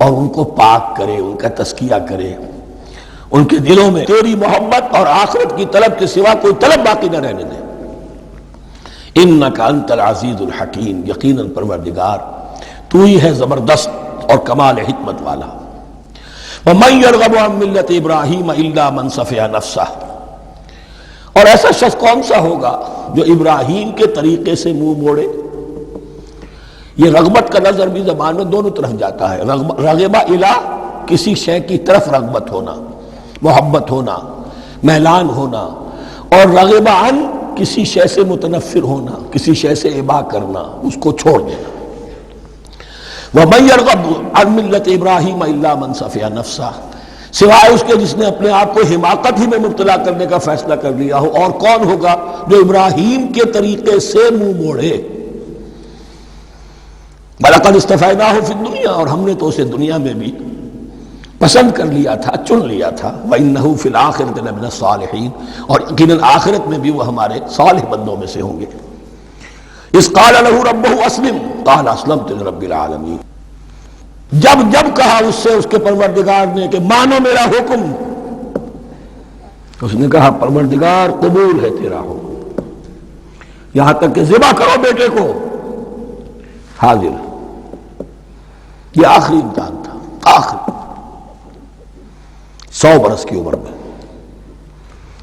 اور ان کو پاک کرے، ان کا تزکیہ کرے، ان کے دلوں میں تیری محبت اور آخرت کی طلب کے سوا کوئی طلب باقی نہ رہنے دے. انک انت العزیز الحکیم، یقیناً پروردگار تو ہی ہے زبردست اور کمال حکمت والا. وَمَن يَرْغَبُ عَن مِّلَّةِ إِبْرَاهِيمَ إِلَّا مَن سَفِهَ نَفْسَهُ، اور ایسا شخص کون سا ہوگا جو ابراہیم کے طریقے سے منہ موڑے. یہ رغبت کا نظر بھی زبان میں دونوں طرف جاتا ہے. رغبہ الہ، کسی شے کی طرف رغبت ہونا، محبت ہونا، میلان ہونا، اور رغبہ عن، کسی شے سے متنفر ہونا، کسی شے سے ابا کرنا، اس کو چھوڑ دینا. وَمَن يَرْغَبُ عَن مِّلَّةِ إِبْرَاهِيمَ إِلَّا مَن سَفِهَ نَفْسَهُ، سوائے اس کے جس نے اپنے آپ کو حماقت ہی میں مبتلا کرنے کا فیصلہ کر لیا ہو. اور کون ہوگا جو ابراہیم کے طریقے سے منہ موڑے. وَلَقَدِ اصْطَفَيْنَاهُ فِي الدُّنْيَا، اور ہم نے تو اسے دنیا میں بھی پسند کر لیا تھا، چن لیا تھا. وَإِنَّهُ فِي الْآخِرَةِ لَمِنَ الصَّالِحِينَ، اور یقیناً آخرت میں بھی وہ ہمارے صالح بندوں میں سے ہوں گے. اذ قال له ربه اسلم قال اسلمت لرب العالمین، جب کہا اس سے اس کے پروردگار نے کہ مانو میرا حکم، اس نے کہا پروردگار قبول ہے تیرا حکم، یہاں تک کہ ذبح کرو بیٹے کو، حاضر. یہ آخری امتحان تھا. آخر 100 برس کی عمر میں،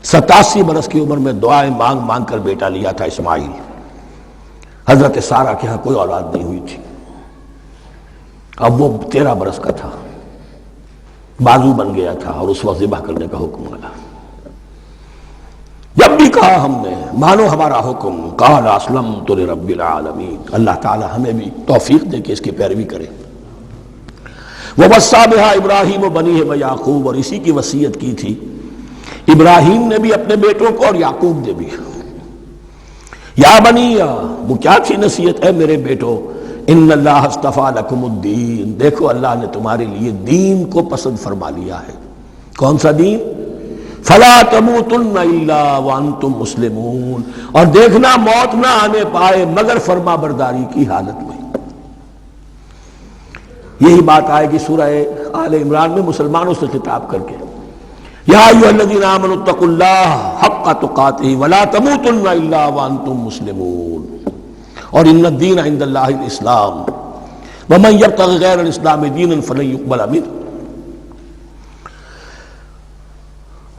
87 برس کی عمر میں دعائیں مانگ مانگ کر بیٹا لیا تھا اسماعیل۔ حضرت سارہ کے ہاں کوئی اولاد نہیں ہوئی تھی، اب وہ 13 برس کا تھا، بازو بن گیا تھا اور اس وقت ذبح کرنے کا حکم آیا۔ جب بھی کہا ہم نے مانو ہمارا حکم، قال اسلمت لرب العالمین، اللہ تعالی ہمیں بھی توفیق دے کہ اس کی پیروی کرے۔ ووصى بها ابراہیم وبنیہ ویعقوب، اور اسی کی وصیت کی تھی ابراہیم نے بھی اپنے بیٹوں کو اور یعقوب نے بھی۔ یا بنی، وہ کیا تھی نصیحت؟ اے میرے بیٹو، ان اللہ اصطفیٰ لکم الدین، دیکھو اللہ نے تمہارے لیے دین کو پسند فرما لیا ہے۔ کون سا دین؟ فلا تموتن الا وانتم مسلمون، اور دیکھنا موت نہ آنے پائے مگر فرما برداری کی حالت میں۔ یہی بات آئے گی سورہ آل عمران میں مسلمانوں سے خطاب کر کے، یا ایھا الذین آمنوا اتقوا اللہ حق تقاتہ ولا تموتن الا وانتم مسلمون، اور ان الدین عند اللہ الاسلام ومن یبتغ غیر الاسلام دینا فلن یقبل منہ۔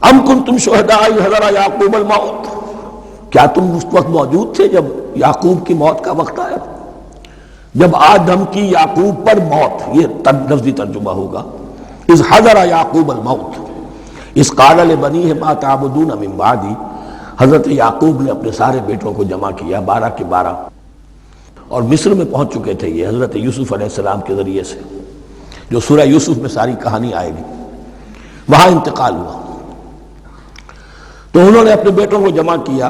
ام کنتم شہداء اذ حضر یعقوب الموت، کیا تم اس وقت موجود تھے جب یعقوب کی موت کا وقت آیا؟ جب آدم کی یعقوب پر موت، یہ لفظی ترجمہ ہوگا، اذ حضر یعقوب الموت اذ قال لبنیہ ما تعبدون من بعدی، حضرت یعقوب نے اپنے سارے بیٹوں کو جمع کیا، 12 کے 12، اور مصر میں پہنچ چکے تھے یہ حضرت یوسف علیہ السلام کے ذریعے سے، جو سورہ یوسف میں ساری کہانی آئے گی، وہاں انتقال ہوا۔ تو انہوں نے اپنے بیٹوں کو جمع کیا،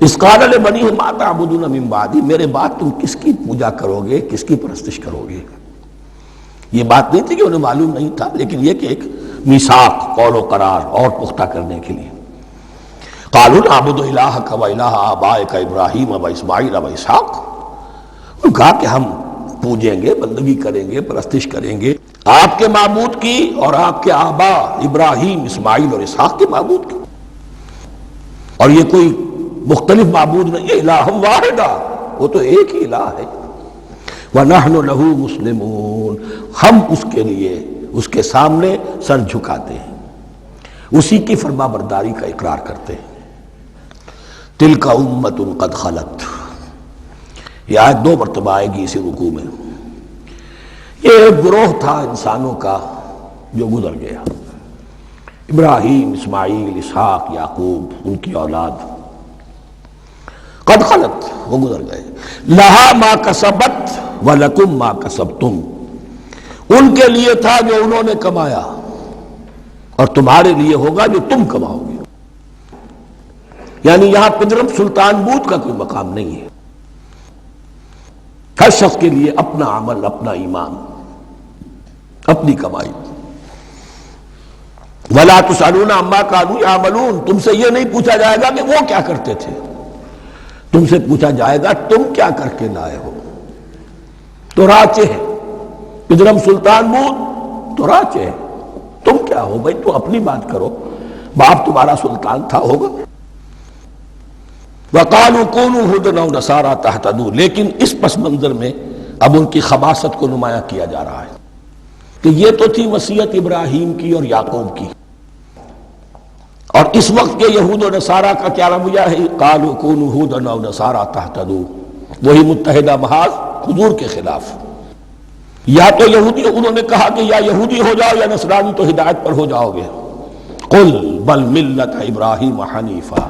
اس قال لبنیہ ما تعبدون من بعدی، میرے بعد تم کس کی پوجا کرو گے، کس کی پرستش کرو گے؟ یہ بات نہیں تھی کہ انہیں معلوم نہیں تھا، لیکن یہ کہ ایک میثاق، قول و قرار اور پختہ کرنے کے لیے۔ قالوا نعبد الہک و الہ آبائک ابراہیم و اسماعیل و اسحاق، انہوں نے کہا کہ ہم پوجیں گے، بندگی کریں گے، پرستش کریں گے آپ کے معبود کی اور آپ کے آبا ابراہیم، اسماعیل اور اسحاق کے معبود کی، اور یہ کوئی مختلف معبود نہیں ہے، الہ واحدہ، وہ تو ایک ہی الہ ہے۔ وَنَحْنُ لَهُ مُسْلِمُونَ، ہم اس کے لیے، اس کے سامنے سر جھکاتے ہیں، اسی کی فرما برداری کا اقرار کرتے ہیں۔ تِلْكَ أُمَّةٌ قَدْ خَلَتْ، یہ آیت 2 مرتبہ آئے گی اسی رکوع میں۔ یہ ایک گروہ تھا انسانوں کا جو گزر گیا، ابراہیم، اسماعیل، اسحاق، یعقوب، ان کی اولاد، قد خلت، وہ گزر گئے۔ لہا ما کسبت ولکم ما کسبتم، ان کے لیے تھا جو انہوں نے کمایا، اور تمہارے لیے ہوگا جو تم کماؤ گے۔ یعنی یہاں پدرم سلطان بود کا کوئی مقام نہیں ہے، ہر شخص کے لیے اپنا عمل، اپنا ایمان، اپنی کمائی۔ وَلَا تُسْأَلُونَ عَمَّا كَانُوا يَعْمَلُونَ، تم سے یہ نہیں پوچھا جائے گا کہ وہ کیا کرتے تھے، تم سے پوچھا جائے گا تم کیا کر کے لائے ہو۔ تو راچے ہے پدرم سلطان بود، تو راچے ہے، تم کیا ہو بھائی، تو اپنی بات کرو، باپ تمہارا سلطان تھا، ہوگا۔ وَقَالُوا كُونُوا هُودًا أَوْ نَصَارَىٰ تَهْتَدُوا، لیکن اس پس منظر میں اب ان کی خباثت کو نمایاں کیا جا رہا ہے کہ یہ تو تھی وصیت ابراہیم کی اور یعقوب کی، اور اس وقت کے یہود و نصارہ کا کیا رویہ ہے؟ قالوا كونوا هودا او نصارى تهتدوا، وہی متحدہ محاذ حضور کے خلاف۔ یا تو یہودی، انہوں نے کہا کہ یا یہودی ہو جاؤ یا نصرانی تو ہدایت پر ہو جاؤ گے۔ قل بل ملت ابراہیم حنیفا،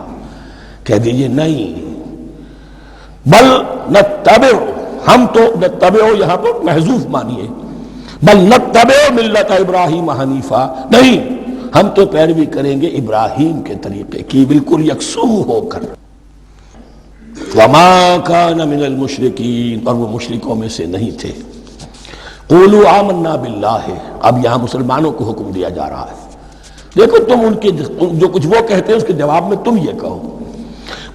کہہ دیجئے نہیں، بل نتبع، ہم تو نتبع یہاں تو محذوف مانیے، بل نتبع ملت ابراہیم حنیفا، نہیں، ہم تو پیروی کریں گے ابراہیم کے طریقے کی، بالکل یکسو ہو کر۔ وما کان من المشرکین، اور وہ مشرکوں میں سے نہیں تھے۔ قولوا آمنا باللہ، اب یہاں مسلمانوں کو حکم دیا جا رہا ہے، دیکھو تم ان کے جو کچھ وہ کہتے ہیں اس کے جواب میں تم یہ کہو،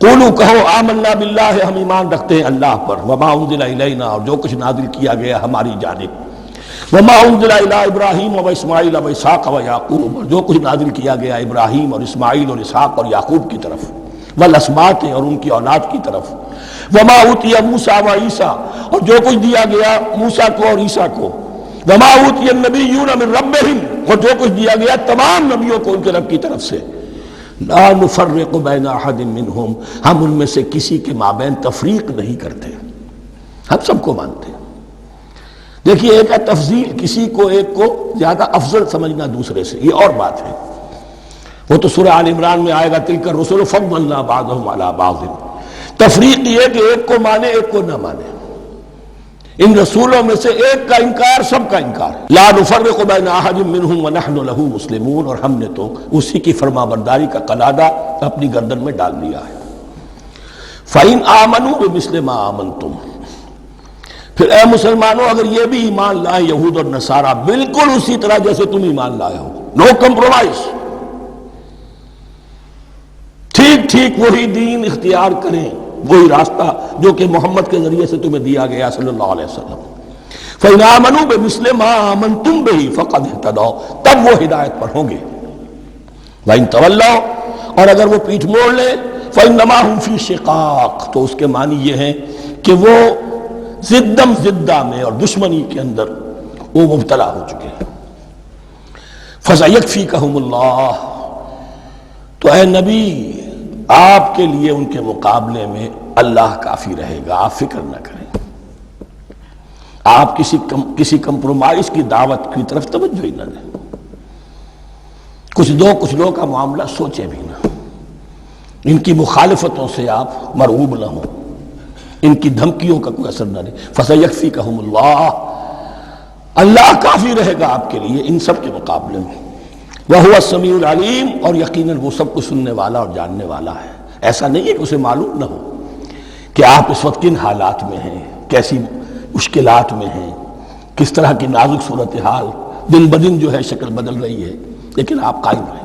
قولوا کہو آمنا باللہ، ہم ایمان رکھتے ہیں اللہ پر، وما انزل الینا، اور جو کچھ نازل کیا گیا ہماری جانب، وما انزل الی ابراہیم و اسماعیل و اسحاق و یعقوب، اور جو کچھ نازل کیا گیا ابراہیم اور اسماعیل اور اسحاق اور یعقوب کی طرف، والاسباط، اور ان کی اولاد کی طرف، وما اوتی موسیٰ و عیسیٰ، اور جو کچھ دیا گیا موسیٰ کو اور عیسیٰ کو، وما اوتی النبیون من ربہم، اور جو کچھ دیا گیا تمام نبیوں کو ان کے رب کی طرف سے، لا نفرق بین احد منہم، ہم ان میں سے کسی کے مابین تفریق نہیں کرتے، ہم سب کو مانتے ہیں۔ دیکھیے ایک ہے تفضیل، کسی کو ایک کو زیادہ افضل سمجھنا دوسرے سے، یہ اور بات ہے، وہ تو سورہ آل عمران میں آئے گا تلک الرسل فضلنا بعضهم علی بعض۔ تفریق یہ کہ ایک کو مانے ایک کو نہ مانے، ان رسولوں میں سے ایک کا انکار سب کا انکار ہے۔ لا نفرق بین احد منہم ونحن له مسلمون، اور ہم نے تو اسی کی فرما برداری کا قلادہ اپنی گردن میں ڈال دیا ہے۔ فَإِنْ آمَنُوا بِمِثْلِ مَا آمَنْتُمْ، پھر اے مسلمانوں اگر یہ بھی ایمان لائے یہود اور نصارہ بالکل اسی طرح جیسے تم ایمان لائے ہو، نو کمپرومائز، ٹھیک ٹھیک وہی دین اختیار کریں، وہی راستہ جو کہ محمد کے ذریعے سے تمہیں دیا گیا صلی اللہ علیہ وسلم۔ فَإِنْ آمَنُوا بِمِثْلِ مَا آمَنْتُمْ بِهِ فَقَدْ اهْتَدَوْا، تب وہ ہدایت پر ہوں گے۔ وَإِنْ تَوَلَّوْا، اور اگر وہ پیٹھ موڑ لیں، فَإِنَّمَا هُمْ فِي شِقَاقٍ، تو اس کے معنی یہ ہیں کہ وہ زدم زدہ میں اور دشمنی کے اندر وہ مبتلا ہو چکے ہیں۔ فَسَيَكْفِيكَهُمُ اللَّهُ، تو اے نبی آپ کے لیے ان کے مقابلے میں اللہ کافی رہے گا، آپ فکر نہ کریں، آپ کسی کمپرومائز کی دعوت کی طرف توجہ ہی نہ دیں، کچھ دو کچھ لو کا معاملہ سوچیں بھی نہ، ان کی مخالفتوں سے آپ مرعوب نہ ہوں، ان کی دھمکیوں کا کوئی اثر نہ دے۔ فَسَيَكْفِيكَهُمُ اللَّهُ، اللہ کافی رہے گا آپ کے لیے ان سب کے مقابلے میں۔ وَهُوَ السَّمِيعُ الْعَلِيمُ، اور یقیناً وہ سب کو سننے والا اور جاننے والا ہے۔ ایسا نہیں ہے کہ اسے معلوم نہ ہو کہ آپ اس وقت کن حالات میں ہیں، کیسی مشکلات میں ہیں، کس طرح کی نازک صورتحال دن بدن جو ہے شکل بدل رہی ہے، لیکن آپ قائم رہیں۔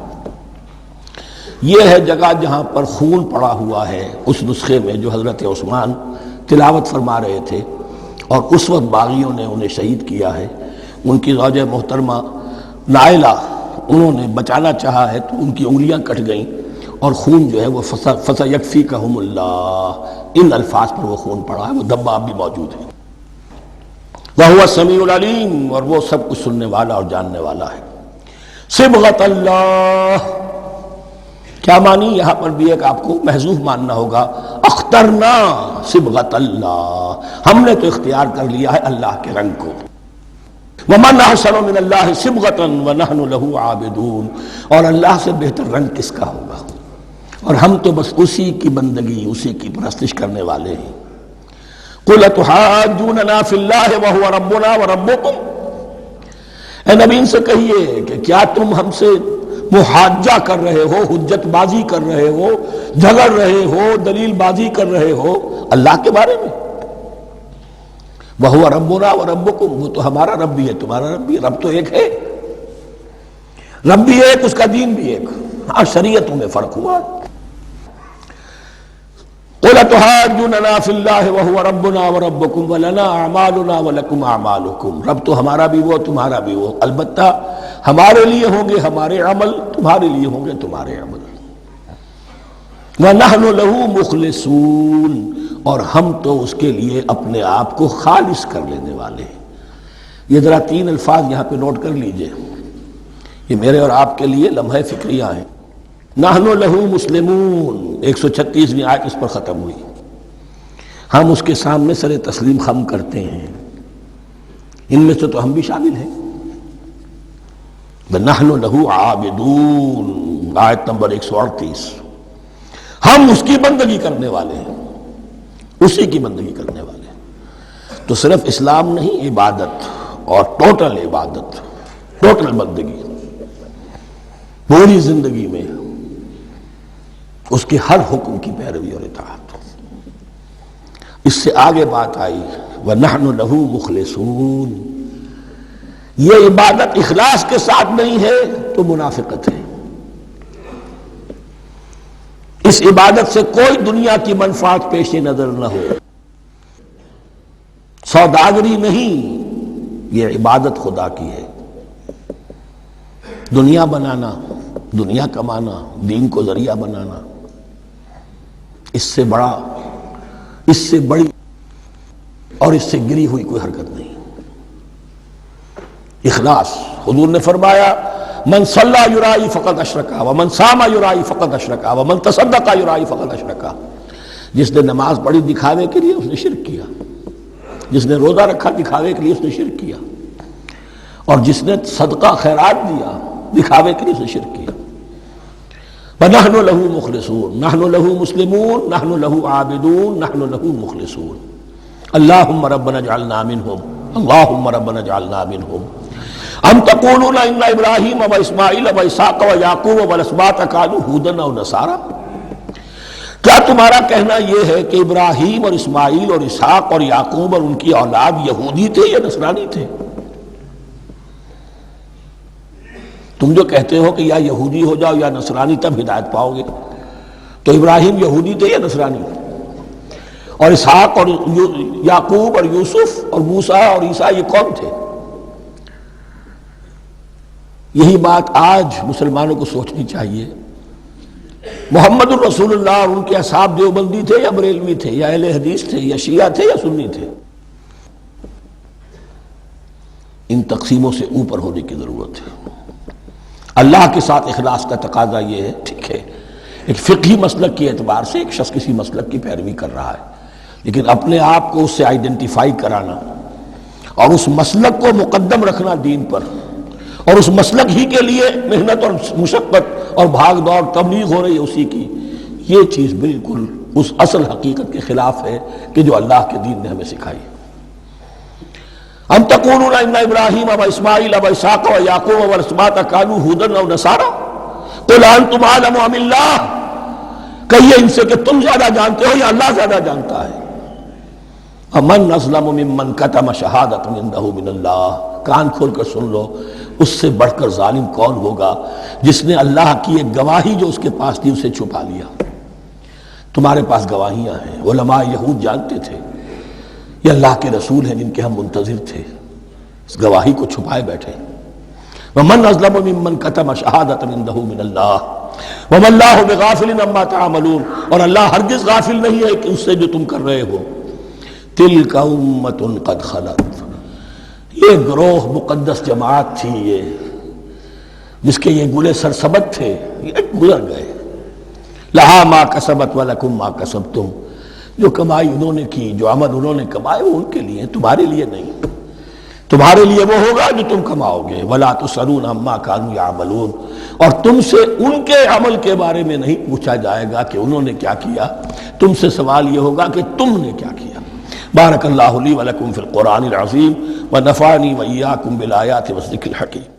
یہ ہے جگہ جہاں پر خون پڑا ہوا ہے، اس نسخے میں جو حضرت عثمان تلاوت فرما رہے تھے، اور اس وقت باغیوں نے انہیں شہید کیا ہے۔ ان کی زوجہ محترمہ نائلہ، انہوں نے بچانا چاہا ہے تو ان کی انگلیاں کٹ گئیں، اور خون جو ہے وہ فَسَيَكْفِيكَهُمُ اللَّهُ، ان الفاظ پر وہ خون پڑا ہے، وہ دھبا اب بھی موجود ہے۔ وَهُوَ السَّمِيعُ الْعَلِيمُ، اور وہ سب کچھ سننے والا اور جاننے والا ہے۔ صبغۃ اللہ، کیا معنی یہاں پر بھی ایک آپ کو محذوف ماننا ہوگا، اخترنا صبغۃ اللہ، ہم نے تو اختیار کر لیا ہے اللہ کے رنگ کو۔ وَمَنْ أَحْسَنُ مِنَ اللَّهِ صِبْغَةً وَنَحْنُ لَهُ عَابِدُونَ، اور اللہ سے بہتر رنگ کس کا ہوگا، اور ہم تو بس اسی کی بندگی، اسی کی پرستش کرنے والے ہیں۔ قُلْ أَتُحَاجُّونَنَا فِي اللَّهِ وَهُوَ رَبُّنَا وَرَبُّكُمْ، اے نبی ان سے کہیے کہ کیا تم ہم سے محاجہ کر رہے ہو، حجت بازی کر رہے ہو، جھگڑ رہے ہو، دلیل بازی کر رہے ہو اللہ کے بارے میں؟ وَهُوَ رَبُّنَا وَرَبُّكُمْ، وہ تو ہمارا رب بھی ہے تمہارا رب بھی ہے، رب تو ایک ہے، رب بھی ایک، اس کا دین بھی ایک، ہاں شریعتوں میں فرق ہوا۔ قُلْ أَتُحَاجُّونَنَا فِي اللَّهِ وَهُوَ رَبُّنَا وَرَبُّكُمْ وَلَنَا أَعْمَالُنَا وَلَكُمْ أَعْمَالُكُمْ، رب تو ہمارا بھی وہ تمہارا بھی وہ، البتہ ہمارے لیے ہوں گے ہمارے عمل، تمہارے لیے ہوں گے تمہارے عمل۔ وَنَحْنُ لَهُ مُخْلِصُونَ، اور ہم تو اس کے لیے اپنے آپ کو خالص کر لینے والے ہیں۔ یہ ذرا تین الفاظ یہاں پہ نوٹ کر لیجئے، یہ میرے اور آپ کے لیے لمحہ فکریہ ہیں۔ نحن لہو مسلمون، 136ویں آیت اس پر ختم ہوئی، ہم اس کے سامنے سر تسلیم خم کرتے ہیں، ان میں سے تو ہم بھی شامل ہیں۔ نحن لہو عابدون، آیت نمبر 138، ہم اس کی بندگی کرنے والے ہیں، اسی کی بندگی کرنے والے ہیں۔ تو صرف اسلام نہیں، عبادت اور ٹوٹل عبادت، ٹوٹل بندگی، پوری زندگی میں اس کے ہر حکم کی پیروی اور اطاعت۔ اس سے آگے بات آئی وَنَحْنُ لَهُ مُخْلِصُونَ، یہ عبادت اخلاص کے ساتھ نہیں ہے تو منافقت ہے۔ اس عبادت سے کوئی دنیا کی منفعت پیش نظر نہ ہو، سوداگری نہیں، یہ عبادت خدا کی ہے۔ دنیا بنانا، دنیا کمانا، دین کو ذریعہ بنانا، اس سے بڑا، اس سے بڑی اور اس سے گری ہوئی کوئی حرکت نہیں۔ اخلاص. حضور نے فرمایا من صلی یرائی فقد اشرکا ومن صام یرائی فقد اشرکا ومن تصدق یرائی فقد اشرکا. جس نے نماز پڑھی دکھاوے کے لیے اس نے شرک کیا، جس نے روزہ رکھا دکھاوے کے لیے اس نے شرک کیا، اور جس نے صدقہ خیرات دیا دکھاوے کے لیے اس نے شرک کیا. وَنَحْنُ لَهُ مُخْلِصُونَ نَحْنُ لَهُ مُسْلِمُونَ نَحْنُ لَهُ عَابِدُونَ نَحْنُ لَهُ مُخْلِصُونَ. اللهم ربنا اجعلنا منهم اللهم ربنا اجعلنا منهم ام تقولون ان ابراہیم واسماعیل واسحاق ویعقوب والاسباط كانوا هودا او نصارا. کیا تمہارا کہنا یہ ہے کہ ابراہیم اور اسماعیل اور اسحاق اور یعقوب اور ان کی اولاد یہودی تھے یا نصرانی تھے؟ تم جو کہتے ہو کہ یا یہودی ہو جاؤ یا نصرانی تب ہدایت پاؤ گے، تو ابراہیم یہودی تھے یا نصرانی؟ اور اسحاق اور یعقوب اور یوسف اور موسیٰ اور عیسیٰ یہ کون تھے؟ یہی بات آج مسلمانوں کو سوچنی چاہیے. محمد الرسول اللہ اور ان کے اصحاب دیوبندی تھے یا بریلوی تھے یا اہل حدیث تھے یا شیعہ تھے یا سنی تھے؟ ان تقسیموں سے اوپر ہونے کی ضرورت ہے. اللہ کے ساتھ اخلاص کا تقاضا یہ ہے، ٹھیک ہے ایک فقہی مسلک کے اعتبار سے ایک شخص کسی مسلک کی پیروی کر رہا ہے، لیکن اپنے آپ کو اس سے آئیڈینٹیفائی کرانا اور اس مسلک کو مقدم رکھنا دین پر، اور اس مسلک ہی کے لیے محنت اور مشقت اور بھاگ دوڑ تبلیغ ہو رہی ہے اسی کی، یہ چیز بالکل اس اصل حقیقت کے خلاف ہے کہ جو اللہ کے دین نے ہمیں سکھائی. ام تقولون ان ابراہیم و اسماعیل و اسحاق و یعقوب والاسباط كانوا هودا او نصارا قل انتم اعلم ام اللہ. کہیے ان سے کہ تم زیادہ جانتے ہو یا اللہ زیادہ جانتا ہے. امن اظلم ممن کتم شہادۃ عنده من اللہ. کان کھول کر سن لو، اس سے بڑھ کر ظالم کون ہوگا جس نے اللہ کی ایک گواہی جو اس کے پاس تھی اسے چھپا لیا. تمہارے پاس گواہیاں ہیں، علماء یہود جانتے تھے یہ اللہ کے رسول ہیں جن کے ہم منتظر تھے، اس گواہی کو چھپائے بیٹھے. ومن اظلم ممن کتم شہادۃ عنده من اللہ وما اللہ بغافل عما تعملون. اور اللہ ہرگز غافل نہیں ہے کہ اس سے جو تم کر رہے ہو. تلک امۃ قد خلت. یہ گروہ مقدس جماعت تھی یہ جس کے یہ گلے سرسبد تھے، یہ گزر گئے. لہا ما کسبت ولکم ما کسبتم. جو کمائی انہوں نے کی، جو عمل انہوں نے کمائے وہ ان کے لیے، تمہارے لیے نہیں. تمہارے لیے وہ ہوگا جو تم کماؤ گے. ولا تسألون عما كانوا يعملون. اور تم سے ان کے عمل کے بارے میں نہیں پوچھا جائے گا کہ انہوں نے کیا کیا، تم سے سوال یہ ہوگا کہ تم نے کیا کیا. بارک اللہ لی ولکم فی القرآن العظیم ونفعنی وإیاکم بالآیات والذکر الحکیم.